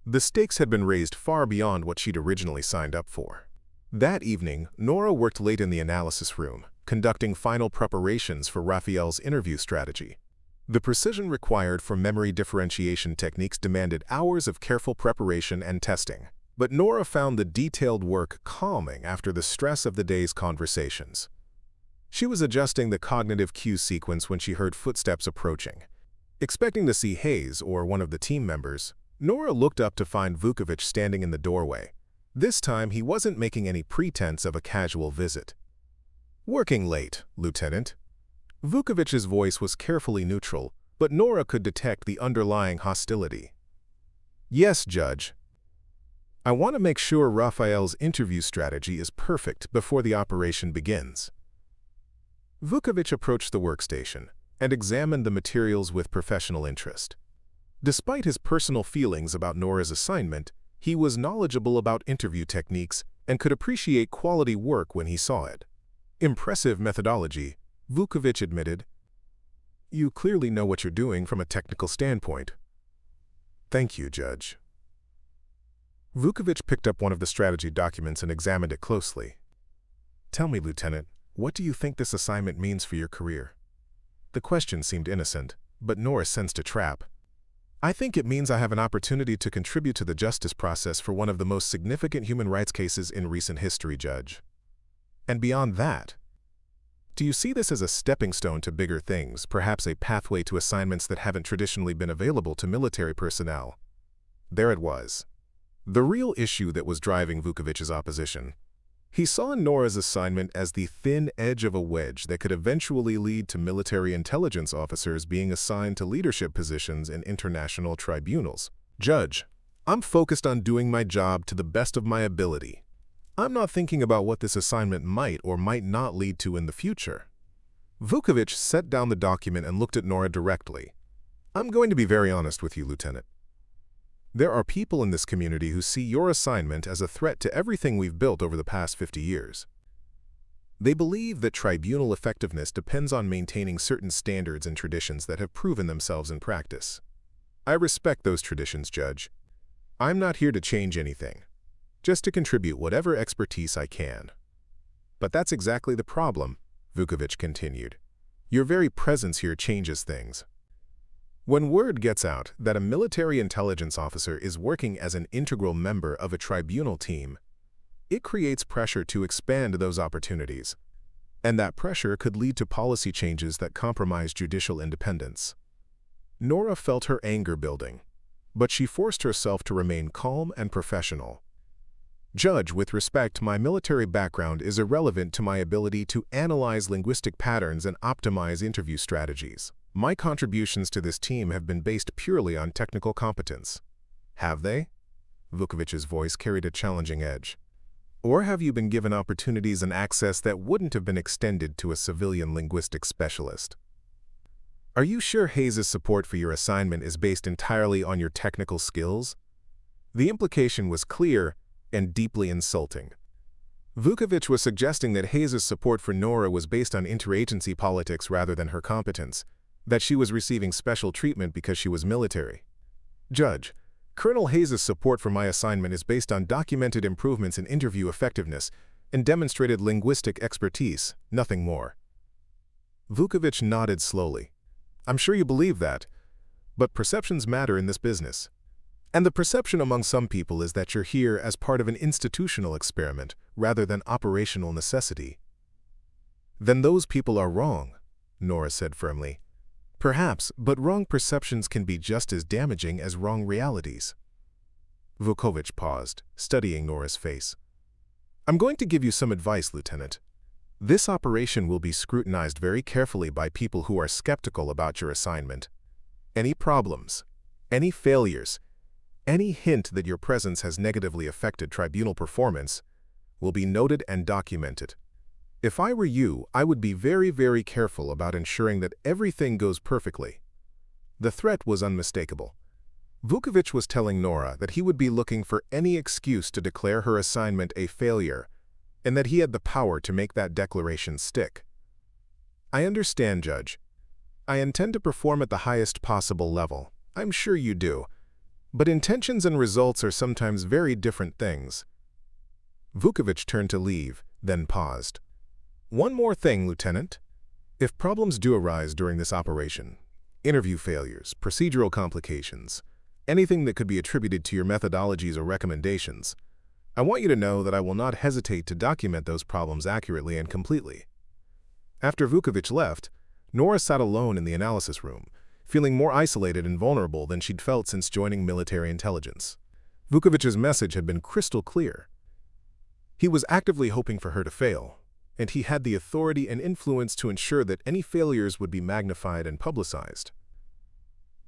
The stakes had been raised far beyond what she'd originally signed up for. That evening, Nora worked late in the analysis room, conducting final preparations for Raphael's interview strategy. The precision required for memory differentiation techniques demanded hours of careful preparation and testing. But Nora found the detailed work calming after the stress of the day's conversations. She was adjusting the cognitive cue sequence when she heard footsteps approaching. Expecting to see Hayes or one of the team members, Nora looked up to find Vukovic standing in the doorway. This time, he wasn't making any pretense of a casual visit. "Working late, Lieutenant." Vukovic's voice was carefully neutral, but Nora could detect the underlying hostility. "Yes, Judge. I want to make sure Raphael's interview strategy is perfect before the operation begins." Vukovic approached the workstation and examined the materials with professional interest. Despite his personal feelings about Nora's assignment, he was knowledgeable about interview techniques and could appreciate quality work when he saw it. "Impressive methodology," Vukovic admitted. "You clearly know what you're doing from a technical standpoint." "Thank you, Judge." Vukovic picked up one of the strategy documents and examined it closely. "Tell me, Lieutenant, what do you think this assignment means for your career?" The question seemed innocent, but Nora sensed a trap. "I think it means I have an opportunity to contribute to the justice process for one of the most significant human rights cases in recent history, Judge. And beyond that, do you see this as a stepping stone to bigger things, perhaps a pathway to assignments that haven't traditionally been available to military personnel?" There it was. The real issue that was driving Vukovic's opposition. He saw Nora's assignment as the thin edge of a wedge that could eventually lead to military intelligence officers being assigned to leadership positions in international tribunals. "Judge, I'm focused on doing my job to the best of my ability. I'm not thinking about what this assignment might or might not lead to in the future." Vukovic set down the document and looked at Nora directly. "I'm going to be very honest with you, Lieutenant. There are people in this community who see your assignment as a threat to everything we've built over the past 50 years. They believe that tribunal effectiveness depends on maintaining certain standards and traditions that have proven themselves in practice. I respect those traditions, Judge. I'm not here to change anything, just to contribute whatever expertise I can." "But that's exactly the problem," Vukovic continued. "Your very presence here changes things. When word gets out that a military intelligence officer is working as an integral member of a tribunal team, it creates pressure to expand those opportunities, and that pressure could lead to policy changes that compromise judicial independence." Nora felt her anger building, but she forced herself to remain calm and professional. "Judge, with respect, my military background is irrelevant to my ability to analyze linguistic patterns and optimize interview strategies. My contributions to this team have been based purely on technical competence." "Have they?" Vukovic's voice carried a challenging edge. "Or have you been given opportunities and access that wouldn't have been extended to a civilian linguistics specialist? Are you sure Hayes' support for your assignment is based entirely on your technical skills?" The implication was clear and deeply insulting. Vukovic was suggesting that Hayes' support for Nora was based on interagency politics rather than her competence, that she was receiving special treatment because she was military. "Judge, Colonel Hayes' support for my assignment is based on documented improvements in interview effectiveness and demonstrated linguistic expertise, nothing more." Vukovic nodded slowly. "I'm sure you believe that, but perceptions matter in this business. And the perception among some people is that you're here as part of an institutional experiment rather than operational necessity." "Then those people are wrong," Nora said firmly. "Perhaps, but wrong perceptions can be just as damaging as wrong realities." Vukovic paused, studying Nora's face. "I'm going to give you some advice, Lieutenant. This operation will be scrutinized very carefully by people who are skeptical about your assignment. Any problems, any failures, any hint that your presence has negatively affected tribunal performance will be noted and documented. If I were you, I would be very, very careful about ensuring that everything goes perfectly." The threat was unmistakable. Vukovic was telling Nora that he would be looking for any excuse to declare her assignment a failure, and that he had the power to make that declaration stick. "I understand, Judge. I intend to perform at the highest possible level. I'm sure you do. But intentions and results are sometimes very different things." Vukovic turned to leave, then paused. "One more thing, Lieutenant. If problems do arise during this operation, interview failures, procedural complications, anything that could be attributed to your methodologies or recommendations, I want you to know that I will not hesitate to document those problems accurately and completely." After Vukovic left, Nora sat alone in the analysis room, feeling more isolated and vulnerable than she'd felt since joining military intelligence. Vukovic's message had been crystal clear. He was actively hoping for her to fail, and he had the authority and influence to ensure that any failures would be magnified and publicized.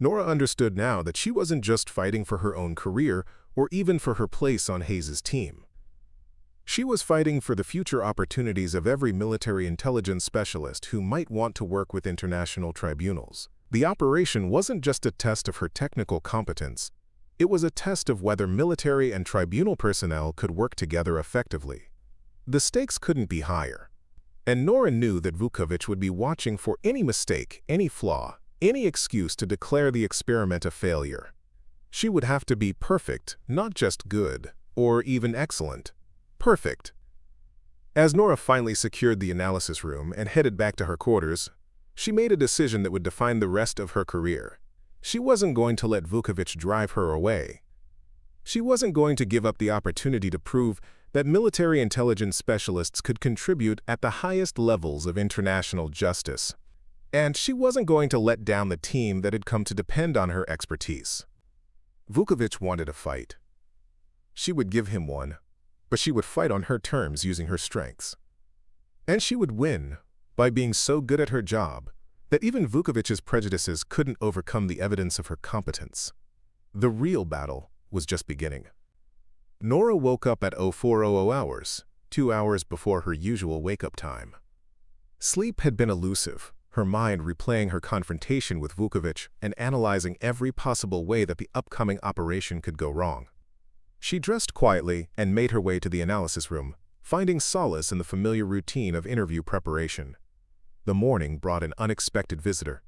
Nora understood now that she wasn't just fighting for her own career or even for her place on Hayes's team. She was fighting for the future opportunities of every military intelligence specialist who might want to work with international tribunals. The operation wasn't just a test of her technical competence. It was a test of whether military and tribunal personnel could work together effectively. The stakes couldn't be higher, and Nora knew that Vukovic would be watching for any mistake, any flaw, any excuse to declare the experiment a failure. She would have to be perfect, not just good, or even excellent. Perfect. As Nora finally secured the analysis room and headed back to her quarters, she made a decision that would define the rest of her career. She wasn't going to let Vukovic drive her away. She wasn't going to give up the opportunity to prove that military intelligence specialists could contribute at the highest levels of international justice. And she wasn't going to let down the team that had come to depend on her expertise. Vukovic wanted a fight. She would give him one, but she would fight on her terms using her strengths. And she would win by being so good at her job that even Vukovic's prejudices couldn't overcome the evidence of her competence. The real battle was just beginning. Nora woke up at 0400 hours, 2 hours before her usual wake-up time. Sleep had been elusive, her mind replaying her confrontation with Vukovic and analyzing every possible way that the upcoming operation could go wrong. She dressed quietly and made her way to the analysis room, finding solace in the familiar routine of interview preparation. The morning brought an unexpected visitor.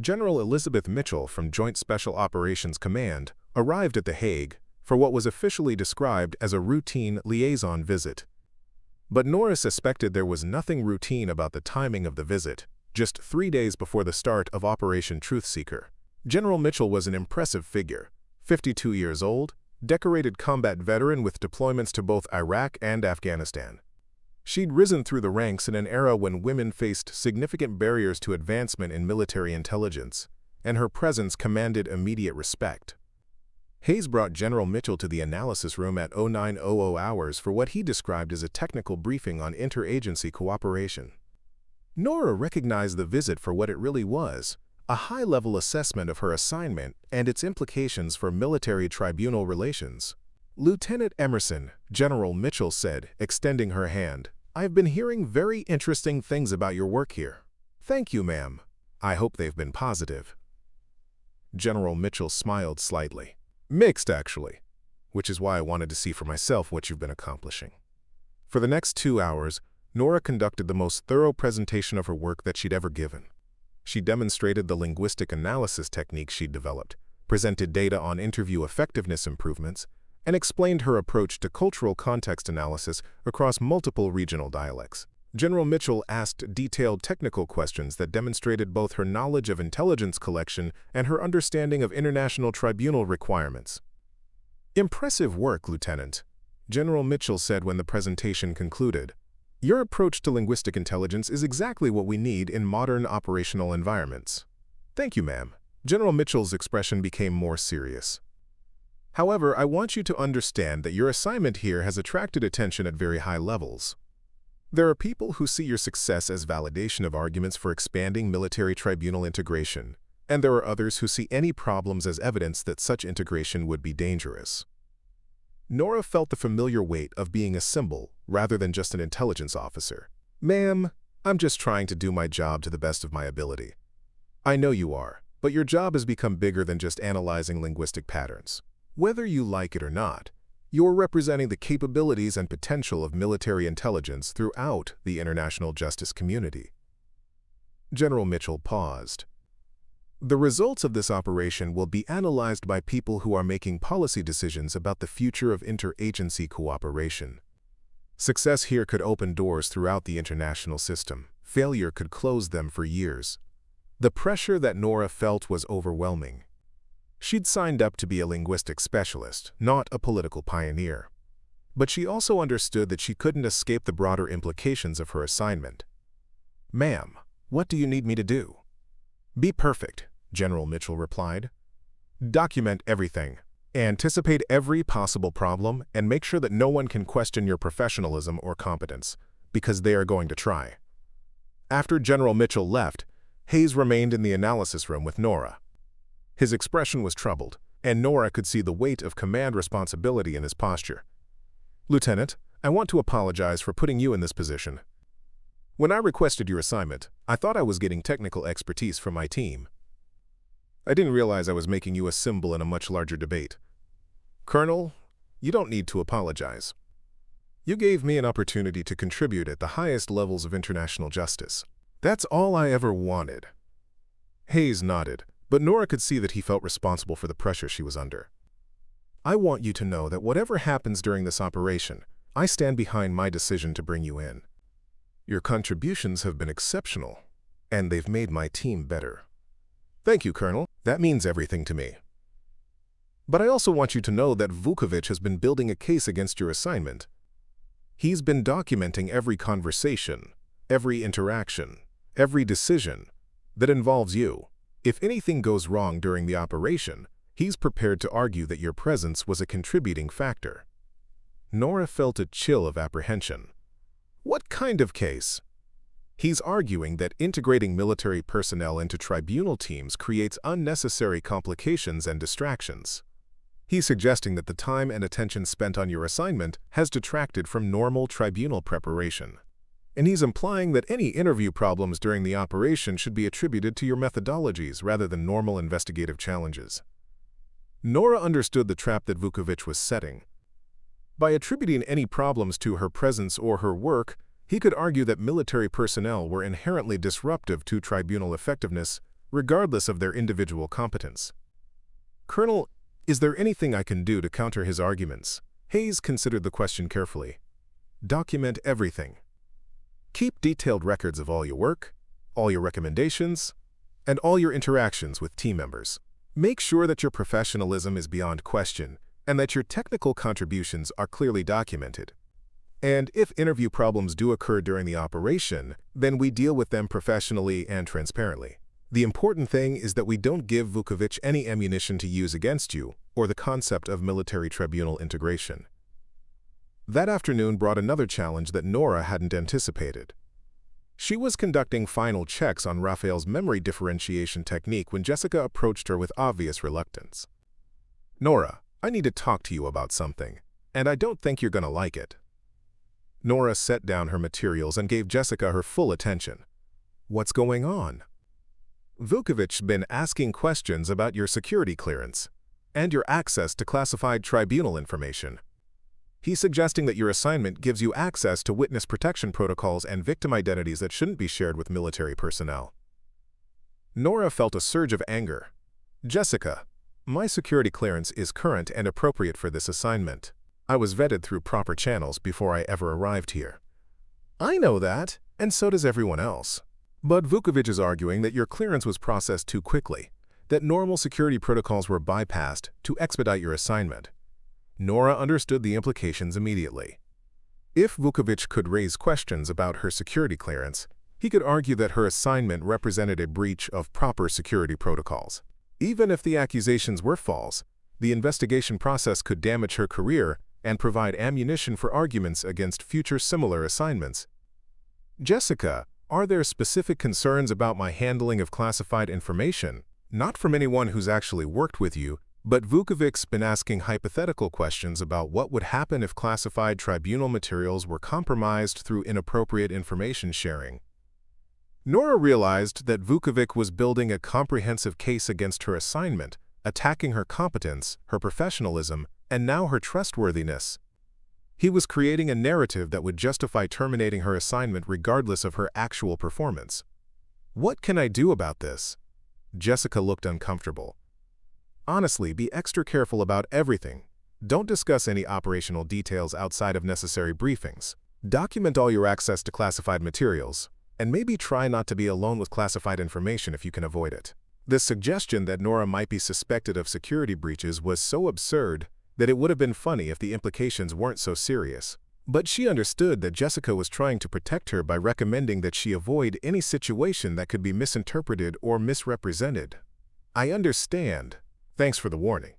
General Elizabeth Mitchell from Joint Special Operations Command arrived at The Hague for what was officially described as a routine liaison visit. But Nora suspected there was nothing routine about the timing of the visit, just 3 days before the start of Operation Truthseeker. General Mitchell was an impressive figure, 52 years old, decorated combat veteran with deployments to both Iraq and Afghanistan. She'd risen through the ranks in an era when women faced significant barriers to advancement in military intelligence, and her presence commanded immediate respect. Hayes brought General Mitchell to the analysis room at 0900 hours for what he described as a technical briefing on interagency cooperation. Nora recognized the visit for what it really was, a high-level assessment of her assignment and its implications for military tribunal relations. "Lieutenant Emerson," General Mitchell said, extending her hand, "I've been hearing very interesting things about your work here." "Thank you, ma'am. I hope they've been positive." General Mitchell smiled slightly. "Mixed, actually, which is why I wanted to see for myself what you've been accomplishing." For the next 2 hours, Nora conducted the most thorough presentation of her work that she'd ever given. She demonstrated the linguistic analysis techniques she'd developed, presented data on interview effectiveness improvements, and explained her approach to cultural context analysis across multiple regional dialects. General Mitchell asked detailed technical questions that demonstrated both her knowledge of intelligence collection and her understanding of international tribunal requirements. "Impressive work, Lieutenant," General Mitchell said when the presentation concluded. "Your approach to linguistic intelligence is exactly what we need in modern operational environments." "Thank you, ma'am." General Mitchell's expression became more serious. "However, I want you to understand that your assignment here has attracted attention at very high levels. There are people who see your success as validation of arguments for expanding military tribunal integration, and there are others who see any problems as evidence that such integration would be dangerous." Nora felt the familiar weight of being a symbol rather than just an intelligence officer. "Ma'am, I'm just trying to do my job to the best of my ability." "I know you are, but your job has become bigger than just analyzing linguistic patterns. Whether you like it or not, you're representing the capabilities and potential of military intelligence throughout the international justice community. General Mitchell paused. The results of this operation will be analyzed by people who are making policy decisions about the future of interagency cooperation. Success here could open doors throughout the international system. Failure could close them for years. The pressure that Nora felt was overwhelming. She'd signed up to be a linguistics specialist, not a political pioneer. But she also understood that she couldn't escape the broader implications of her assignment. "Ma'am, what do you need me to do?" "Be perfect," General Mitchell replied. "Document everything. Anticipate every possible problem and make sure that no one can question your professionalism or competence, because they are going to try." After General Mitchell left, Hayes remained in the analysis room with Nora. His expression was troubled, and Nora could see the weight of command responsibility in his posture. "Lieutenant, I want to apologize for putting you in this position. When I requested your assignment, I thought I was getting technical expertise from my team. I didn't realize I was making you a symbol in a much larger debate. Colonel, you don't need to apologize. You gave me an opportunity to contribute at the highest levels of international justice. That's all I ever wanted." Hayes nodded, but Nora could see that he felt responsible for the pressure she was under. "I want you to know that whatever happens during this operation, I stand behind my decision to bring you in. Your contributions have been exceptional, and they've made my team better." "Thank you, Colonel. That means everything to me. But I also want you to know that Vukovic has been building a case against your assignment. He's been documenting every conversation, every interaction, every decision that involves you. If anything goes wrong during the operation, he's prepared to argue that your presence was a contributing factor." Nora felt a chill of apprehension. "What kind of case?" "He's arguing that integrating military personnel into tribunal teams creates unnecessary complications and distractions. He's suggesting that the time and attention spent on your assignment has detracted from normal tribunal preparation. And he's implying that any interview problems during the operation should be attributed to your methodologies rather than normal investigative challenges." Nora understood the trap that Vukovic was setting. By attributing any problems to her presence or her work, he could argue that military personnel were inherently disruptive to tribunal effectiveness, regardless of their individual competence. "Colonel, is there anything I can do to counter his arguments?" Hayes considered the question carefully. "Document everything. Keep detailed records of all your work, all your recommendations, and all your interactions with team members. Make sure that your professionalism is beyond question and that your technical contributions are clearly documented. And if interview problems do occur during the operation, then we deal with them professionally and transparently. The important thing is that we don't give Vukovic any ammunition to use against you or the concept of military tribunal integration." That afternoon brought another challenge that Nora hadn't anticipated. She was conducting final checks on Raphael's memory differentiation technique when Jessica approached her with obvious reluctance. "Nora, I need to talk to you about something, and I don't think you're going to like it." Nora set down her materials and gave Jessica her full attention. "What's going on?" "Vukovic's been asking questions about your security clearance and your access to classified tribunal information. He's suggesting that your assignment gives you access to witness protection protocols and victim identities that shouldn't be shared with military personnel." Nora felt a surge of anger. "Jessica, my security clearance is current and appropriate for this assignment. I was vetted through proper channels before I ever arrived here." "I know that, and so does everyone else. But Vukovic is arguing that your clearance was processed too quickly, that normal security protocols were bypassed to expedite your assignment." Nora understood the implications immediately. If Vukovic could raise questions about her security clearance, he could argue that her assignment represented a breach of proper security protocols. Even if the accusations were false, the investigation process could damage her career and provide ammunition for arguments against future similar assignments. "Jessica, are there specific concerns about my handling of classified information? Not from anyone who's actually worked with you, but Vukovic's been asking hypothetical questions about what would happen if classified tribunal materials were compromised through inappropriate information sharing." Nora realized that Vukovic was building a comprehensive case against her assignment, attacking her competence, her professionalism, and now her trustworthiness. He was creating a narrative that would justify terminating her assignment regardless of her actual performance. What can I do about this? Jessica looked uncomfortable. Honestly, be extra careful about everything. Don't discuss any operational details outside of necessary briefings. Document all your access to classified materials, and maybe try not to be alone with classified information if you can avoid it. The suggestion that Nora might be suspected of security breaches was so absurd that it would have been funny if the implications weren't so serious. But she understood that Jessica was trying to protect her by recommending that she avoid any situation that could be misinterpreted or misrepresented. I understand. Thanks for the warning.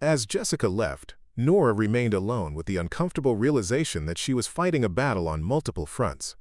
As Jessica left, Nora remained alone with the uncomfortable realization that she was fighting a battle on multiple fronts.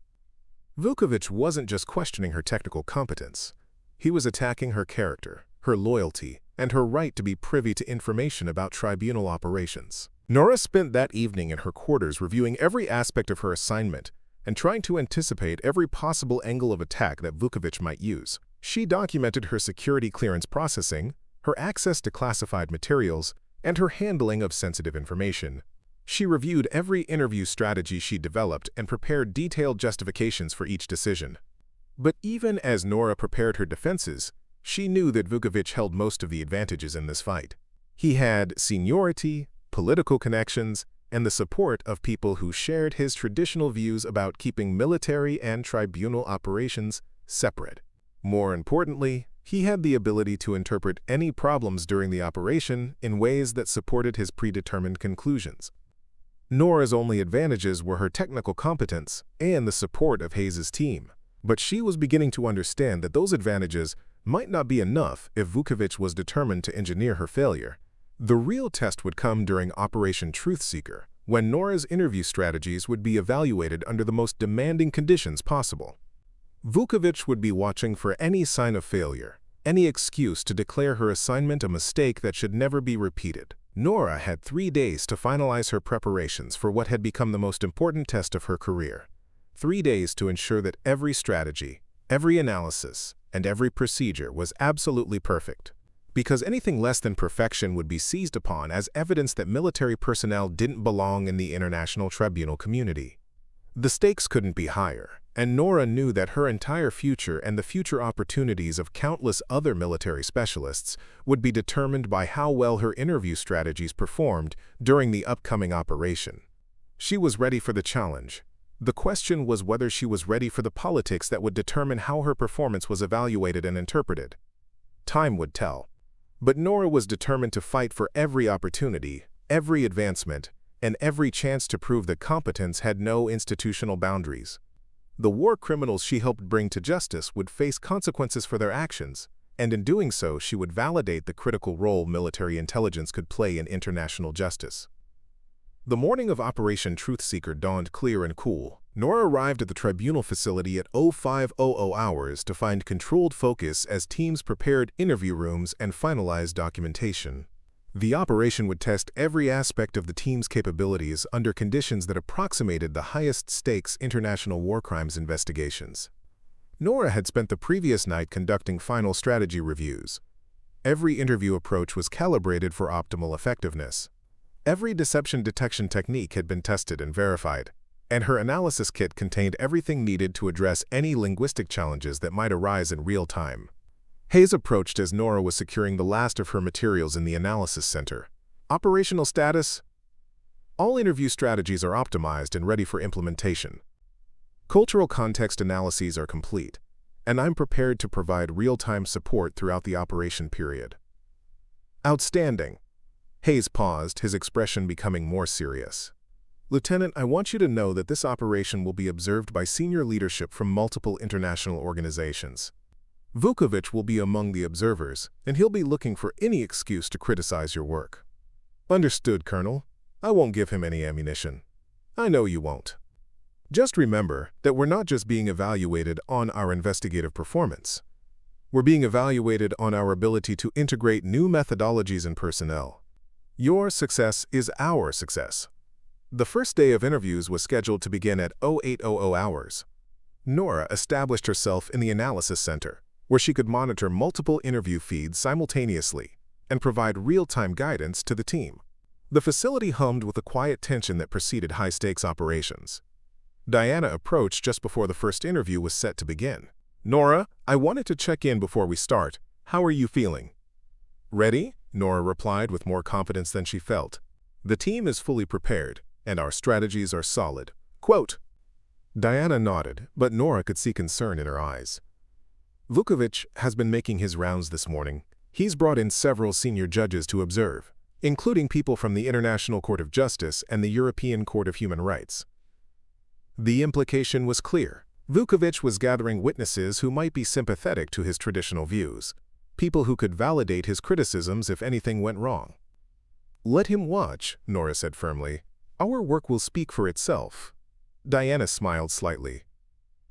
Vukovic wasn't just questioning her technical competence. He was attacking her character, her loyalty, and her right to be privy to information about tribunal operations. Nora spent that evening in her quarters reviewing every aspect of her assignment and trying to anticipate every possible angle of attack that Vukovic might use. She documented her security clearance processing, her access to classified materials, and her handling of sensitive information. She reviewed every interview strategy she developed and prepared detailed justifications for each decision. But even as Nora prepared her defenses, she knew that Vukovic held most of the advantages in this fight. He had seniority, political connections, and the support of people who shared his traditional views about keeping military and tribunal operations separate. More importantly, he had the ability to interpret any problems during the operation in ways that supported his predetermined conclusions. Nora's only advantages were her technical competence and the support of Hayes's team. But she was beginning to understand that those advantages might not be enough if Vukovic was determined to engineer her failure. The real test would come during Operation Truthseeker, when Nora's interview strategies would be evaluated under the most demanding conditions possible. Vukovic would be watching for any sign of failure, any excuse to declare her assignment a mistake that should never be repeated. Nora had 3 days to finalize her preparations for what had become the most important test of her career. 3 days to ensure that every strategy, every analysis, and every procedure was absolutely perfect. Because anything less than perfection would be seized upon as evidence that military personnel didn't belong in the International Tribunal community. The stakes couldn't be higher, and Nora knew that her entire future and the future opportunities of countless other military specialists would be determined by how well her interview strategies performed during the upcoming operation. She was ready for the challenge. The question was whether she was ready for the politics that would determine how her performance was evaluated and interpreted. Time would tell. But Nora was determined to fight for every opportunity, every advancement, and every chance to prove that competence had no institutional boundaries. The war criminals she helped bring to justice would face consequences for their actions, and in doing so she would validate the critical role military intelligence could play in international justice. The morning of Operation Truthseeker dawned clear and cool. Nora arrived at the tribunal facility at 0500 hours to find controlled focus as teams prepared interview rooms and finalized documentation. The operation would test every aspect of the team's capabilities under conditions that approximated the highest-stakes international war crimes investigations. Nora had spent the previous night conducting final strategy reviews. Every interview approach was calibrated for optimal effectiveness. Every deception detection technique had been tested and verified, and her analysis kit contained everything needed to address any linguistic challenges that might arise in real time. Hayes approached as Nora was securing the last of her materials in the analysis center. Operational status: all interview strategies are optimized and ready for implementation. Cultural context analyses are complete, and I'm prepared to provide real-time support throughout the operation period. Outstanding. Hayes paused, his expression becoming more serious. Lieutenant, I want you to know that this operation will be observed by senior leadership from multiple international organizations. Vukovic will be among the observers, and he'll be looking for any excuse to criticize your work. Understood, Colonel. I won't give him any ammunition. I know you won't. Just remember that we're not just being evaluated on our investigative performance. We're being evaluated on our ability to integrate new methodologies and personnel. Your success is our success. The first day of interviews was scheduled to begin at 0800 hours. Nora established herself in the analysis center, where she could monitor multiple interview feeds simultaneously and provide real-time guidance to the team. The facility hummed with the quiet tension that preceded high-stakes operations. Diana approached just before the first interview was set to begin. "Nora, I wanted to check in before we start. How are you feeling?" "Ready?" Nora replied with more confidence than she felt. "The team is fully prepared, and our strategies are solid." Quote. Diana nodded, but Nora could see concern in her eyes. "Vukovic has been making his rounds this morning. He's brought in several senior judges to observe, including people from the International Court of Justice and the European Court of Human Rights." The implication was clear. Vukovic was gathering witnesses who might be sympathetic to his traditional views, people who could validate his criticisms if anything went wrong. "Let him watch," Nora said firmly. "Our work will speak for itself." Diana smiled slightly.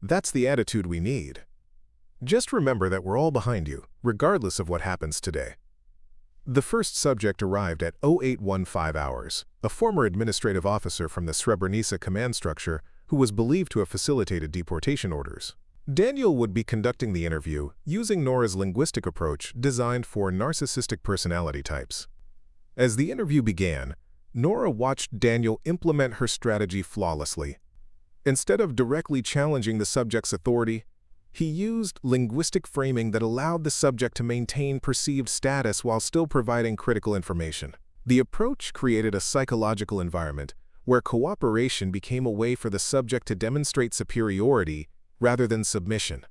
"That's the attitude we need. Just remember that we're all behind you, regardless of what happens today." The first subject arrived at 0815 hours, a former administrative officer from the Srebrenica command structure who was believed to have facilitated deportation orders. Daniel would be conducting the interview using Nora's linguistic approach designed for narcissistic personality types. As the interview began, Nora watched Daniel implement her strategy flawlessly. Instead of directly challenging the subject's authority, he used linguistic framing that allowed the subject to maintain perceived status while still providing critical information. The approach created a psychological environment where cooperation became a way for the subject to demonstrate superiority rather than submission.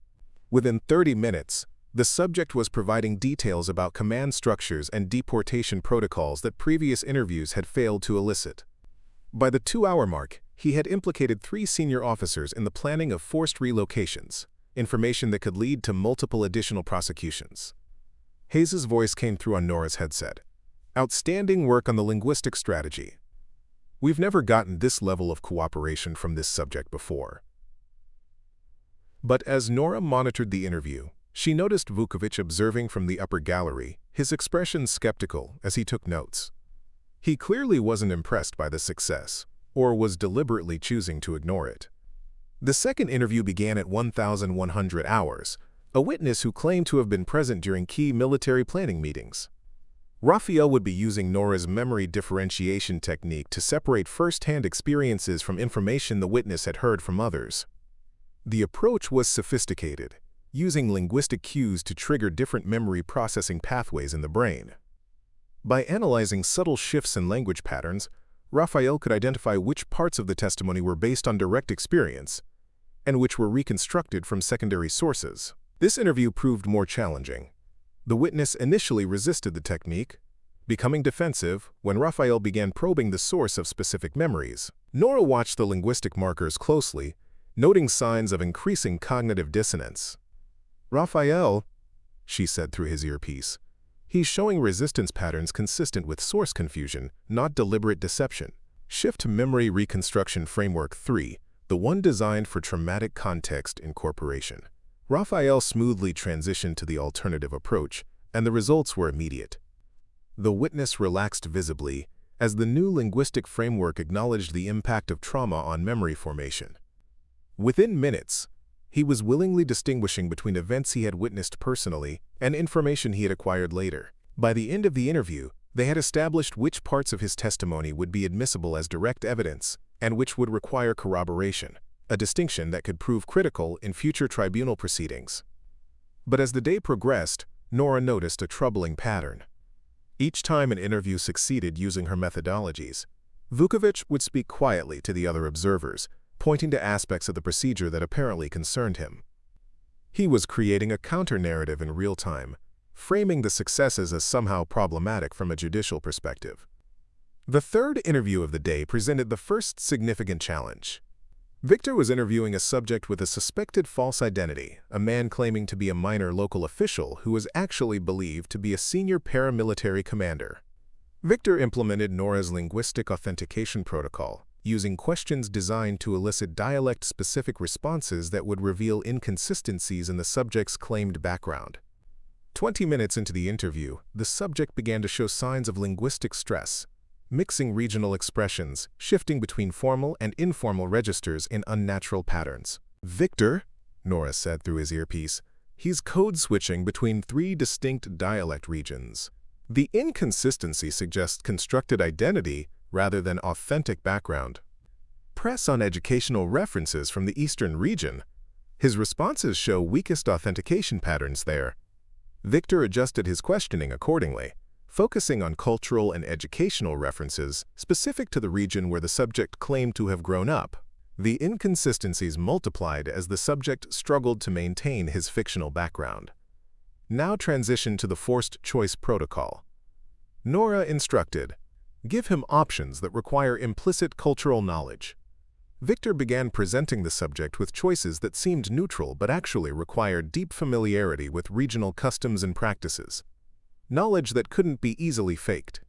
Within 30 minutes, the subject was providing details about command structures and deportation protocols that previous interviews had failed to elicit. By the 2-hour mark, he had implicated 3 senior officers in the planning of forced relocations, information that could lead to multiple additional prosecutions. Hayes' voice came through on Nora's headset. "Outstanding work on the linguistic strategy. We've never gotten this level of cooperation from this subject before." But as Nora monitored the interview, she noticed Vukovic observing from the upper gallery, his expression skeptical as he took notes. He clearly wasn't impressed by the success, or was deliberately choosing to ignore it. The second interview began at 1100 hours, a witness who claimed to have been present during key military planning meetings. Raphael would be using Nora's memory differentiation technique to separate first-hand experiences from information the witness had heard from others. The approach was sophisticated, using linguistic cues to trigger different memory processing pathways in the brain. By analyzing subtle shifts in language patterns, Raphael could identify which parts of the testimony were based on direct experience and which were reconstructed from secondary sources. This interview proved more challenging. The witness initially resisted the technique, becoming defensive when Raphael began probing the source of specific memories. Nora watched the linguistic markers closely, noting signs of increasing cognitive dissonance. "Raphael," she said through his earpiece, "he's showing resistance patterns consistent with source confusion, not deliberate deception." Shift Memory Reconstruction Framework 3, the one designed for traumatic context incorporation. Raphael smoothly transitioned to the alternative approach, and the results were immediate. The witness relaxed visibly as the new linguistic framework acknowledged the impact of trauma on memory formation. Within minutes, he was willingly distinguishing between events he had witnessed personally and information he had acquired later. By the end of the interview, they had established which parts of his testimony would be admissible as direct evidence and which would require corroboration, a distinction that could prove critical in future tribunal proceedings. But as the day progressed, Nora noticed a troubling pattern. Each time an interview succeeded using her methodologies, Vukovic would speak quietly to the other observers, pointing to aspects of the procedure that apparently concerned him. He was creating a counter-narrative in real time, framing the successes as somehow problematic from a judicial perspective. The third interview of the day presented the first significant challenge. Victor was interviewing a subject with a suspected false identity, a man claiming to be a minor local official who was actually believed to be a senior paramilitary commander. Victor implemented Nora's linguistic authentication protocol, using questions designed to elicit dialect-specific responses that would reveal inconsistencies in the subject's claimed background. 20 minutes into the interview, the subject began to show signs of linguistic stress, mixing regional expressions, shifting between formal and informal registers in unnatural patterns. "Victor," Nora said through his earpiece. He's code-switching between 3 distinct dialect regions. The inconsistency suggests constructed identity rather than authentic background. Press on educational references from the Eastern region. His responses show weakest authentication patterns there. Victor adjusted his questioning accordingly, focusing on cultural and educational references specific to the region where the subject claimed to have grown up. The inconsistencies multiplied as the subject struggled to maintain his fictional background. Now transition to the forced choice protocol. Nora instructed, give him options that require implicit cultural knowledge. Victor began presenting the subject with choices that seemed neutral but actually required deep familiarity with regional customs and practices. Knowledge that couldn't be easily faked.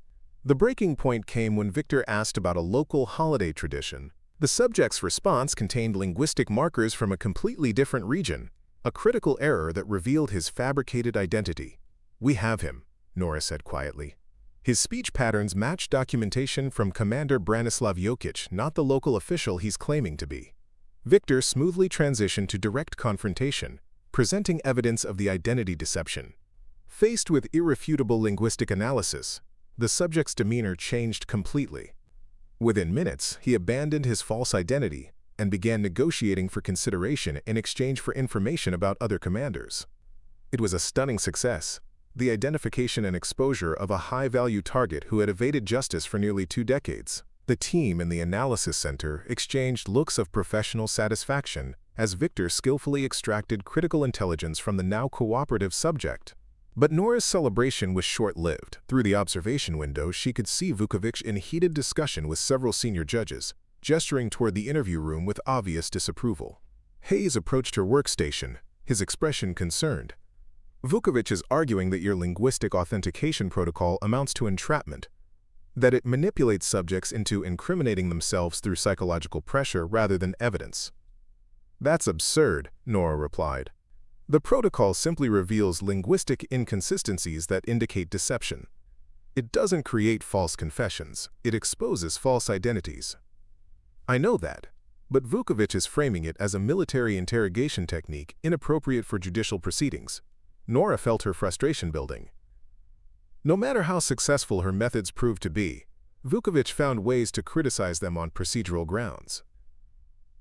The breaking point came when Victor asked about a local holiday tradition. The subject's response contained linguistic markers from a completely different region, a critical error that revealed his fabricated identity. We have him, Nora said quietly. His speech patterns matched documentation from Commander Branislav Jokic, not the local official he's claiming to be. Victor smoothly transitioned to direct confrontation, presenting evidence of the identity deception. Faced with irrefutable linguistic analysis, the subject's demeanor changed completely. Within minutes, he abandoned his false identity and began negotiating for consideration in exchange for information about other commanders. It was a stunning success, the identification and exposure of a high-value target who had evaded justice for nearly 2 decades. The team in the analysis center exchanged looks of professional satisfaction as Victor skillfully extracted critical intelligence from the now cooperative subject. But Nora's celebration was short-lived. Through the observation window, she could see Vukovic in heated discussion with several senior judges, gesturing toward the interview room with obvious disapproval. Hayes approached her workstation, his expression concerned. Vukovic is arguing that your linguistic authentication protocol amounts to entrapment, that it manipulates subjects into incriminating themselves through psychological pressure rather than evidence. That's absurd, Nora replied. The protocol simply reveals linguistic inconsistencies that indicate deception. It doesn't create false confessions, it exposes false identities. I know that, but Vukovic is framing it as a military interrogation technique inappropriate for judicial proceedings. Nora felt her frustration building. No matter how successful her methods proved to be, Vukovic found ways to criticize them on procedural grounds.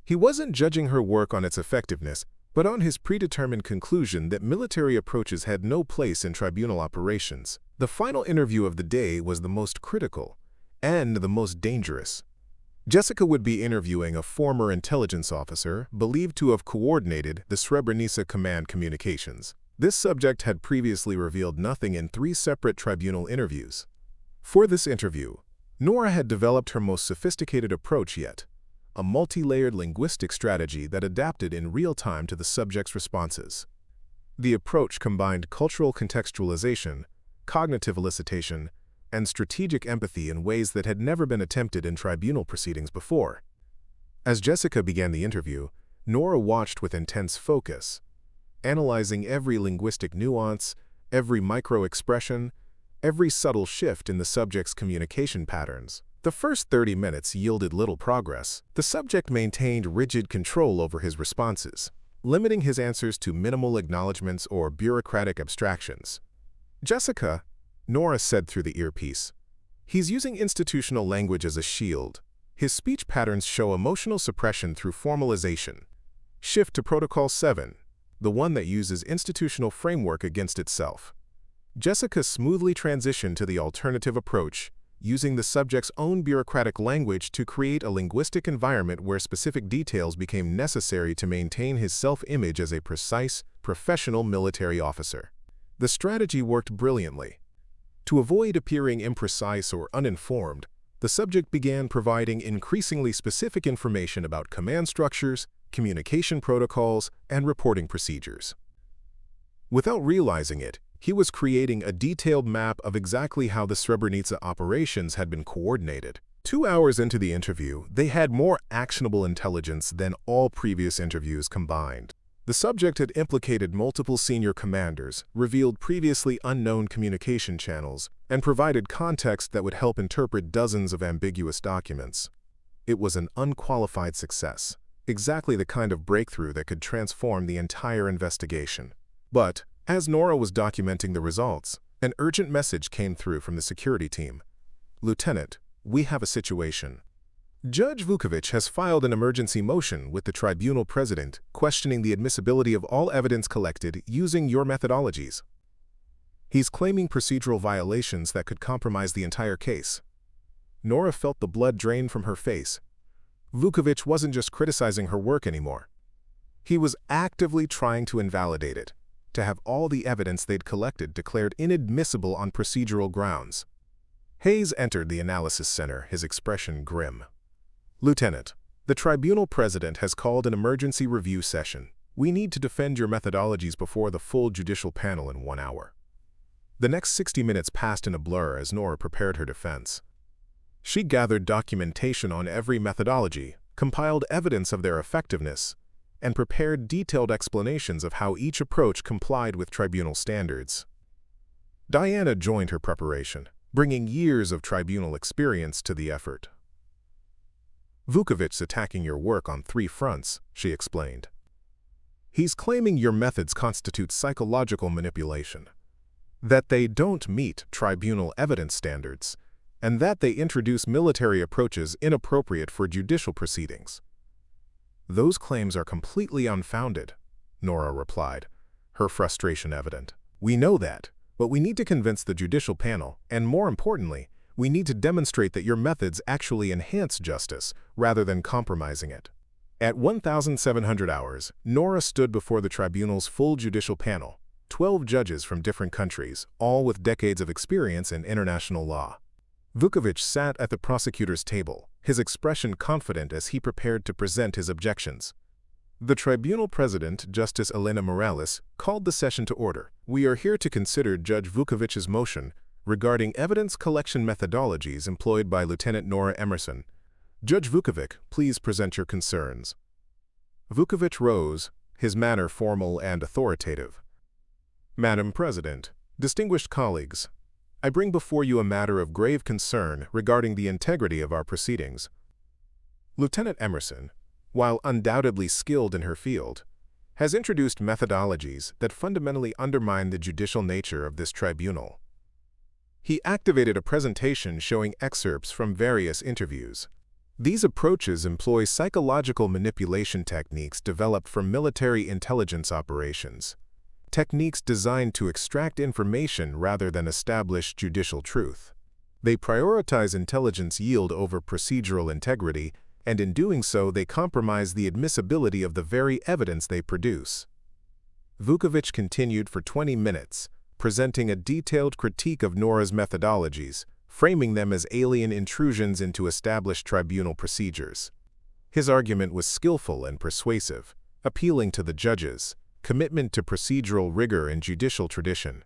He wasn't judging her work on its effectiveness, but on his predetermined conclusion that military approaches had no place in tribunal operations. The final interview of the day was the most critical and the most dangerous. Jessica would be interviewing a former intelligence officer believed to have coordinated the Srebrenica command communications. This subject had previously revealed nothing in 3 separate tribunal interviews. For this interview, Nora had developed her most sophisticated approach yet, a multi-layered linguistic strategy that adapted in real time to the subject's responses. The approach combined cultural contextualization, cognitive elicitation, and strategic empathy in ways that had never been attempted in tribunal proceedings before. As Jessica began the interview, Nora watched with intense focus, analyzing every linguistic nuance, every micro-expression, every subtle shift in the subject's communication patterns. The first 30 minutes yielded little progress. The subject maintained rigid control over his responses, limiting his answers to minimal acknowledgments or bureaucratic abstractions. Jessica, Nora said through the earpiece, he's using institutional language as a shield. His speech patterns show emotional suppression through formalization. Shift to Protocol 7, the one that uses institutional framework against itself. Jessica smoothly transitioned to the alternative approach, using the subject's own bureaucratic language to create a linguistic environment where specific details became necessary to maintain his self-image as a precise, professional military officer. The strategy worked brilliantly. To avoid appearing imprecise or uninformed, the subject began providing increasingly specific information about command structures, communication protocols, and reporting procedures. Without realizing it, he was creating a detailed map of exactly how the Srebrenica operations had been coordinated. 2 hours into the interview, they had more actionable intelligence than all previous interviews combined. The subject had implicated multiple senior commanders, revealed previously unknown communication channels, and provided context that would help interpret dozens of ambiguous documents. It was an unqualified success, exactly the kind of breakthrough that could transform the entire investigation. But, as Nora was documenting the results, an urgent message came through from the security team. "Lieutenant, we have a situation. Judge Vukovic has filed an emergency motion with the tribunal president questioning the admissibility of all evidence collected using your methodologies. He's claiming procedural violations that could compromise the entire case." Nora felt the blood drain from her face. Vukovic wasn't just criticizing her work anymore. He was actively trying to invalidate it, to have all the evidence they'd collected declared inadmissible on procedural grounds. Hayes entered the analysis center, his expression grim. "Lieutenant, the tribunal president has called an emergency review session. We need to defend your methodologies before the full judicial panel in 1 hour." The next 60 minutes passed in a blur as Nora prepared her defense. She gathered documentation on every methodology, compiled evidence of their effectiveness, and prepared detailed explanations of how each approach complied with tribunal standards. Diana joined her preparation, bringing years of tribunal experience to the effort. "Vukovic's attacking your work on 3 fronts," she explained. "He's claiming your methods constitute psychological manipulation, that they don't meet tribunal evidence standards, and that they introduce military approaches inappropriate for judicial proceedings." "Those claims are completely unfounded," Nora replied, her frustration evident. "We know that, but we need to convince the judicial panel, and more importantly, we need to demonstrate that your methods actually enhance justice rather than compromising it." At 1,700 hours, Nora stood before the tribunal's full judicial panel, 12 judges from different countries, all with decades of experience in international law. Vukovic sat at the prosecutor's table, his expression confident as he prepared to present his objections. The tribunal president, Justice Elena Morales, called the session to order. "We are here to consider Judge Vukovic's motion regarding evidence collection methodologies employed by Lieutenant Nora Emerson. Judge Vukovic, please present your concerns." Vukovic rose, his manner formal and authoritative. "Madam President, distinguished colleagues, I bring before you a matter of grave concern regarding the integrity of our proceedings. Lieutenant Emerson, while undoubtedly skilled in her field, has introduced methodologies that fundamentally undermine the judicial nature of this tribunal. He activated a presentation showing excerpts from various interviews. These approaches employ psychological manipulation techniques developed for military intelligence operations, techniques designed to extract information rather than establish judicial truth. They prioritize intelligence yield over procedural integrity, and in doing so they compromise the admissibility of the very evidence they produce." Vukovic continued for 20 minutes, presenting a detailed critique of Nora's methodologies, framing them as alien intrusions into established tribunal procedures. His argument was skillful and persuasive, appealing to the judges' commitment to procedural rigor and judicial tradition.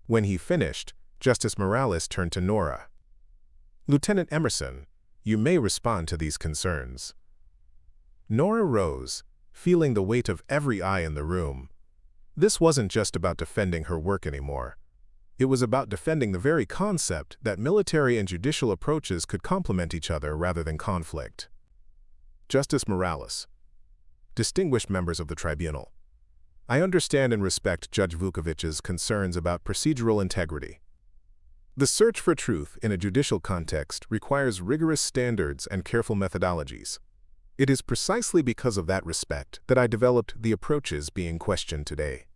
When he finished, Justice Morales turned to Nora. "Lieutenant Emerson, you may respond to these concerns." Nora rose, feeling the weight of every eye in the room. This wasn't just about defending her work anymore. It was about defending the very concept that military and judicial approaches could complement each other rather than conflict. "Justice Morales, distinguished members of the tribunal, I understand and respect Judge Vukovic's concerns about procedural integrity. The search for truth in a judicial context requires rigorous standards and careful methodologies. It is precisely because of that respect that I developed the approaches being questioned today."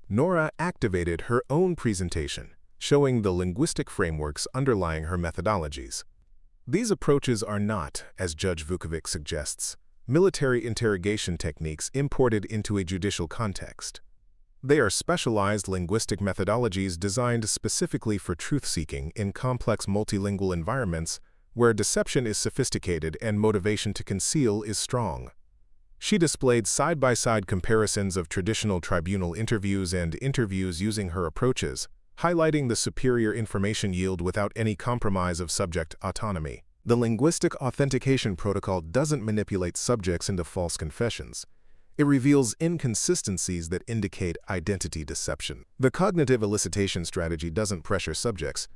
Nora activated her own presentation, showing the linguistic frameworks underlying her methodologies. These approaches are not, as Judge Vukovic suggests, military interrogation techniques imported into a judicial context. They are specialized linguistic methodologies designed specifically for truth-seeking in complex multilingual environments where deception is sophisticated and motivation to conceal is strong. She displayed side-by-side comparisons of traditional tribunal interviews and interviews using her approaches, highlighting the superior information yield without any compromise of subject autonomy. The linguistic authentication protocol doesn't manipulate subjects into false confessions. It reveals inconsistencies that indicate identity deception. The cognitive elicitation strategy doesn't pressure subjects.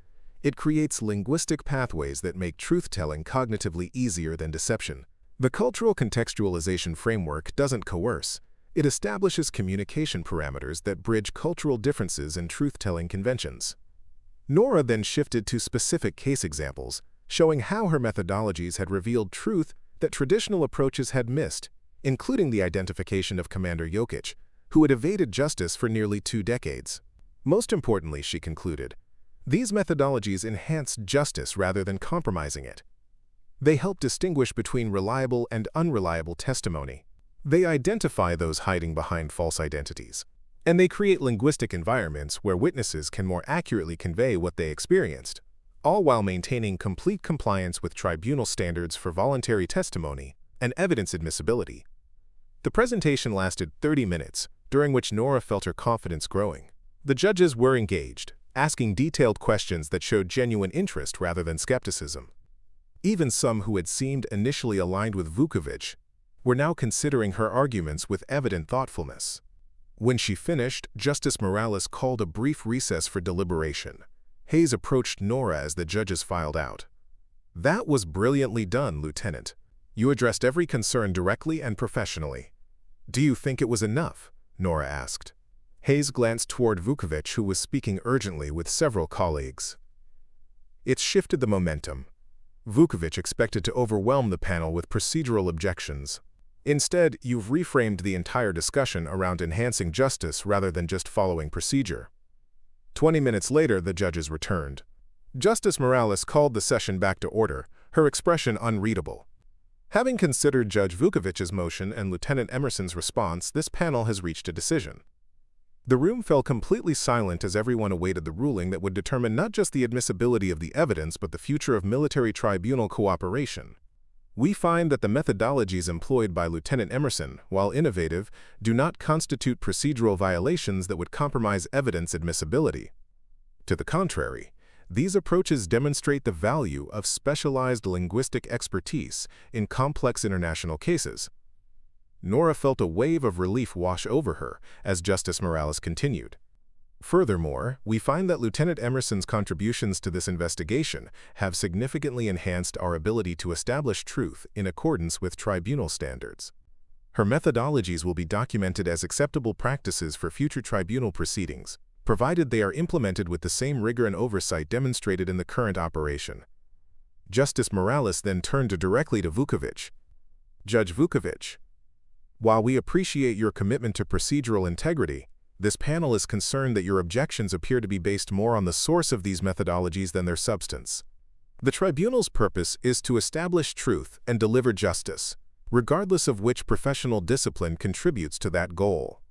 It creates linguistic pathways that make truth-telling cognitively easier than deception, The cultural contextualization framework doesn't coerce. It establishes communication parameters that bridge cultural differences in truth-telling conventions. Nora then shifted to specific case examples, showing how her methodologies had revealed truth that traditional approaches had missed, including the identification of Commander Jokic, who had evaded justice for nearly 2 decades. Most importantly, she concluded, these methodologies enhance justice rather than compromising it. They help distinguish between reliable and unreliable testimony. They identify those hiding behind false identities. And they create linguistic environments where witnesses can more accurately convey what they experienced, all while maintaining complete compliance with tribunal standards for voluntary testimony and evidence admissibility. The presentation lasted 30 minutes, during which Nora felt her confidence growing. The judges were engaged, asking detailed questions that showed genuine interest rather than skepticism. Even some who had seemed initially aligned with Vukovic were now considering her arguments with evident thoughtfulness. When she finished, Justice Morales called a brief recess for deliberation. Hayes approached Nora as the judges filed out. "That was brilliantly done, Lieutenant. You addressed every concern directly and professionally." "Do you think it was enough?" Nora asked. Hayes glanced toward Vukovic, who was speaking urgently with several colleagues. It shifted the momentum. Vukovic expected to overwhelm the panel with procedural objections. Instead, you've reframed the entire discussion around enhancing justice rather than just following procedure. 20 minutes later, the judges returned. Justice Morales called the session back to order, her expression unreadable. Having considered Judge Vukovic's motion and Lieutenant Emerson's response, this panel has reached a decision. The room fell completely silent as everyone awaited the ruling that would determine not just the admissibility of the evidence but the future of military tribunal cooperation. We find that the methodologies employed by Lieutenant Emerson, while innovative, do not constitute procedural violations that would compromise evidence admissibility. To the contrary, these approaches demonstrate the value of specialized linguistic expertise in complex international cases. Nora felt a wave of relief wash over her as Justice Morales continued. Furthermore, we find that Lieutenant Emerson's contributions to this investigation have significantly enhanced our ability to establish truth in accordance with tribunal standards. Her methodologies will be documented as acceptable practices for future tribunal proceedings, provided they are implemented with the same rigor and oversight demonstrated in the current operation. Justice Morales then turned directly to Vukovic. "Judge Vukovic, while we appreciate your commitment to procedural integrity, this panel is concerned that your objections appear to be based more on the source of these methodologies than their substance. The tribunal's purpose is to establish truth and deliver justice, regardless of which professional discipline contributes to that goal."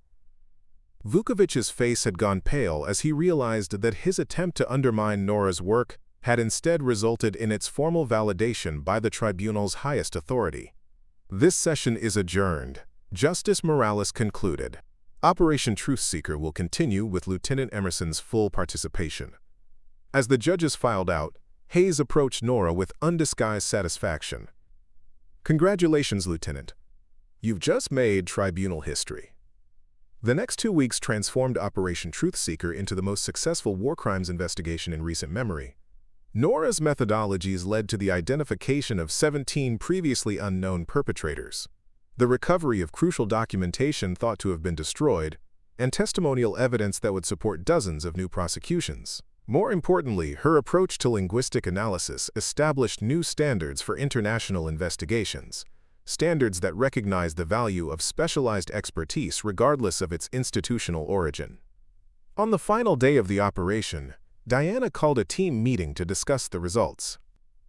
Vukovic's face had gone pale as he realized that his attempt to undermine Nora's work had instead resulted in its formal validation by the tribunal's highest authority. "This session is adjourned," Justice Morales concluded. Operation Truth Seeker will continue with Lieutenant Emerson's full participation. As the judges filed out, Hayes approached Nora with undisguised satisfaction. "Congratulations, Lieutenant. You've just made tribunal history." The next 2 weeks transformed Operation Truth Seeker into the most successful war crimes investigation in recent memory. Nora's methodologies led to the identification of 17 previously unknown perpetrators, the recovery of crucial documentation thought to have been destroyed, and testimonial evidence that would support dozens of new prosecutions. More importantly, her approach to linguistic analysis established new standards for international investigations, standards that recognize the value of specialized expertise regardless of its institutional origin. On the final day of the operation, Diana called a team meeting to discuss the results.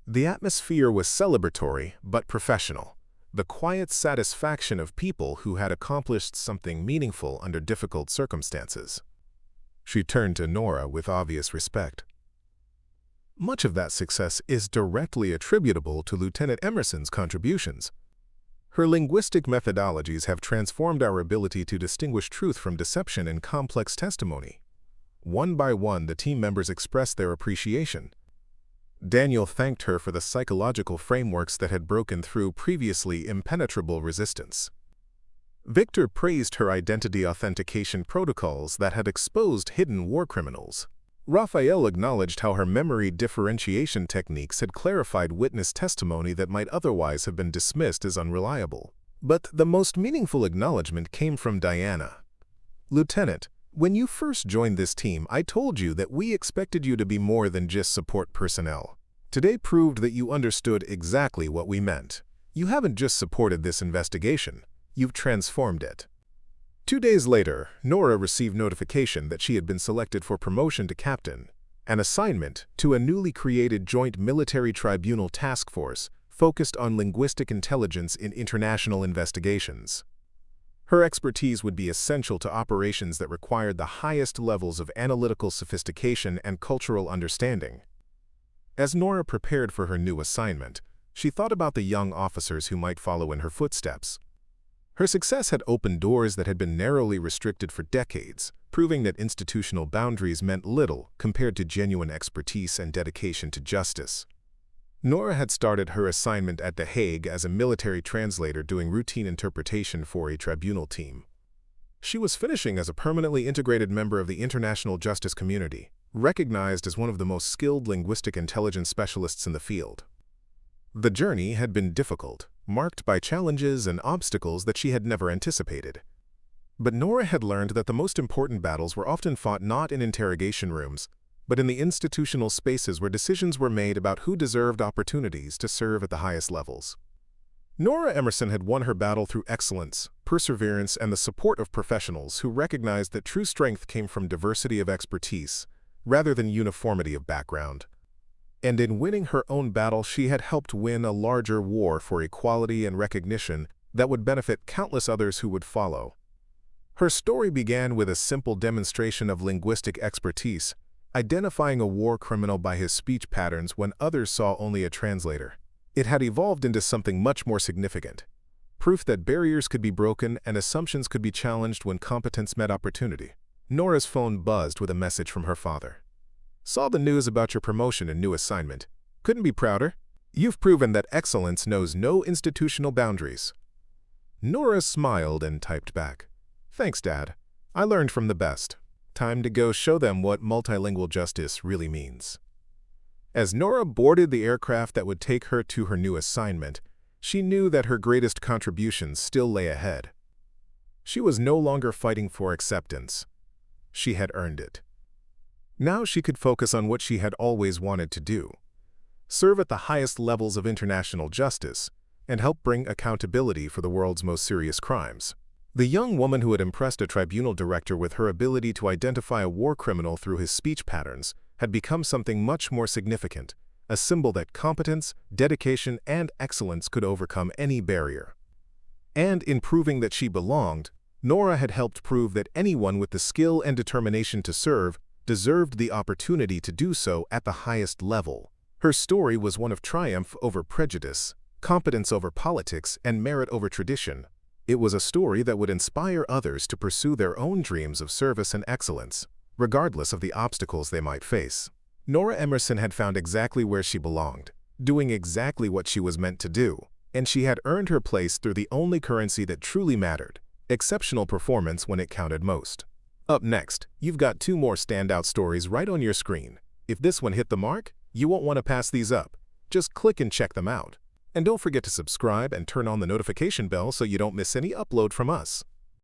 The atmosphere was celebratory but professional, the quiet satisfaction of people who had accomplished something meaningful under difficult circumstances. She turned to Nora with obvious respect. "Much of that success is directly attributable to Lieutenant Emerson's contributions. Her linguistic methodologies have transformed our ability to distinguish truth from deception in complex testimony." One by one, the team members expressed their appreciation. Daniel thanked her for the psychological frameworks that had broken through previously impenetrable resistance. Victor praised her identity authentication protocols that had exposed hidden war criminals. Raphael acknowledged how her memory differentiation techniques had clarified witness testimony that might otherwise have been dismissed as unreliable. But the most meaningful acknowledgement came from Diana. "Lieutenant, when you first joined this team, I told you that we expected you to be more than just support personnel. Today proved that you understood exactly what we meant. You haven't just supported this investigation, you've transformed it." 2 days later, Nora received notification that she had been selected for promotion to captain, an assignment to a newly created Joint Military Tribunal task force focused on linguistic intelligence in international investigations. Her expertise would be essential to operations that required the highest levels of analytical sophistication and cultural understanding. As Nora prepared for her new assignment, she thought about the young officers who might follow in her footsteps. Her success had opened doors that had been narrowly restricted for decades, proving that institutional boundaries meant little compared to genuine expertise and dedication to justice. Nora had started her assignment at The Hague as a military translator doing routine interpretation for a tribunal team. She was finishing as a permanently integrated member of the international justice community, recognized as one of the most skilled linguistic intelligence specialists in the field. The journey had been difficult, marked by challenges and obstacles that she had never anticipated. But Nora had learned that the most important battles were often fought not in interrogation rooms, but in the institutional spaces where decisions were made about who deserved opportunities to serve at the highest levels. Nora Emerson had won her battle through excellence, perseverance, and the support of professionals who recognized that true strength came from diversity of expertise, rather than uniformity of background. And in winning her own battle, she had helped win a larger war for equality and recognition that would benefit countless others who would follow. Her story began with a simple demonstration of linguistic expertise, identifying a war criminal by his speech patterns when others saw only a translator. It had evolved into something much more significant, proof that barriers could be broken and assumptions could be challenged when competence met opportunity. Nora's phone buzzed with a message from her father. "Saw the news about your promotion and new assignment. Couldn't be prouder. You've proven that excellence knows no institutional boundaries." Nora smiled and typed back, "Thanks, Dad. I learned from the best. Time to go show them what multilingual justice really means." As Nora boarded the aircraft that would take her to her new assignment, she knew that her greatest contributions still lay ahead. She was no longer fighting for acceptance. She had earned it. Now she could focus on what she had always wanted to do: serve at the highest levels of international justice and help bring accountability for the world's most serious crimes. The young woman who had impressed a tribunal director with her ability to identify a war criminal through his speech patterns had become something much more significant, a symbol that competence, dedication, and excellence could overcome any barrier. And in proving that she belonged, Nora had helped prove that anyone with the skill and determination to serve deserved the opportunity to do so at the highest level. Her story was one of triumph over prejudice, competence over politics, and merit over tradition. It was a story that would inspire others to pursue their own dreams of service and excellence, regardless of the obstacles they might face. Nora Emerson had found exactly where she belonged, doing exactly what she was meant to do, and she had earned her place through the only currency that truly mattered: exceptional performance when it counted most. Up next, you've got 2 more standout stories right on your screen. If this one hit the mark, you won't want to pass these up. Just click and check them out. And don't forget to subscribe and turn on the notification bell so you don't miss any upload from us.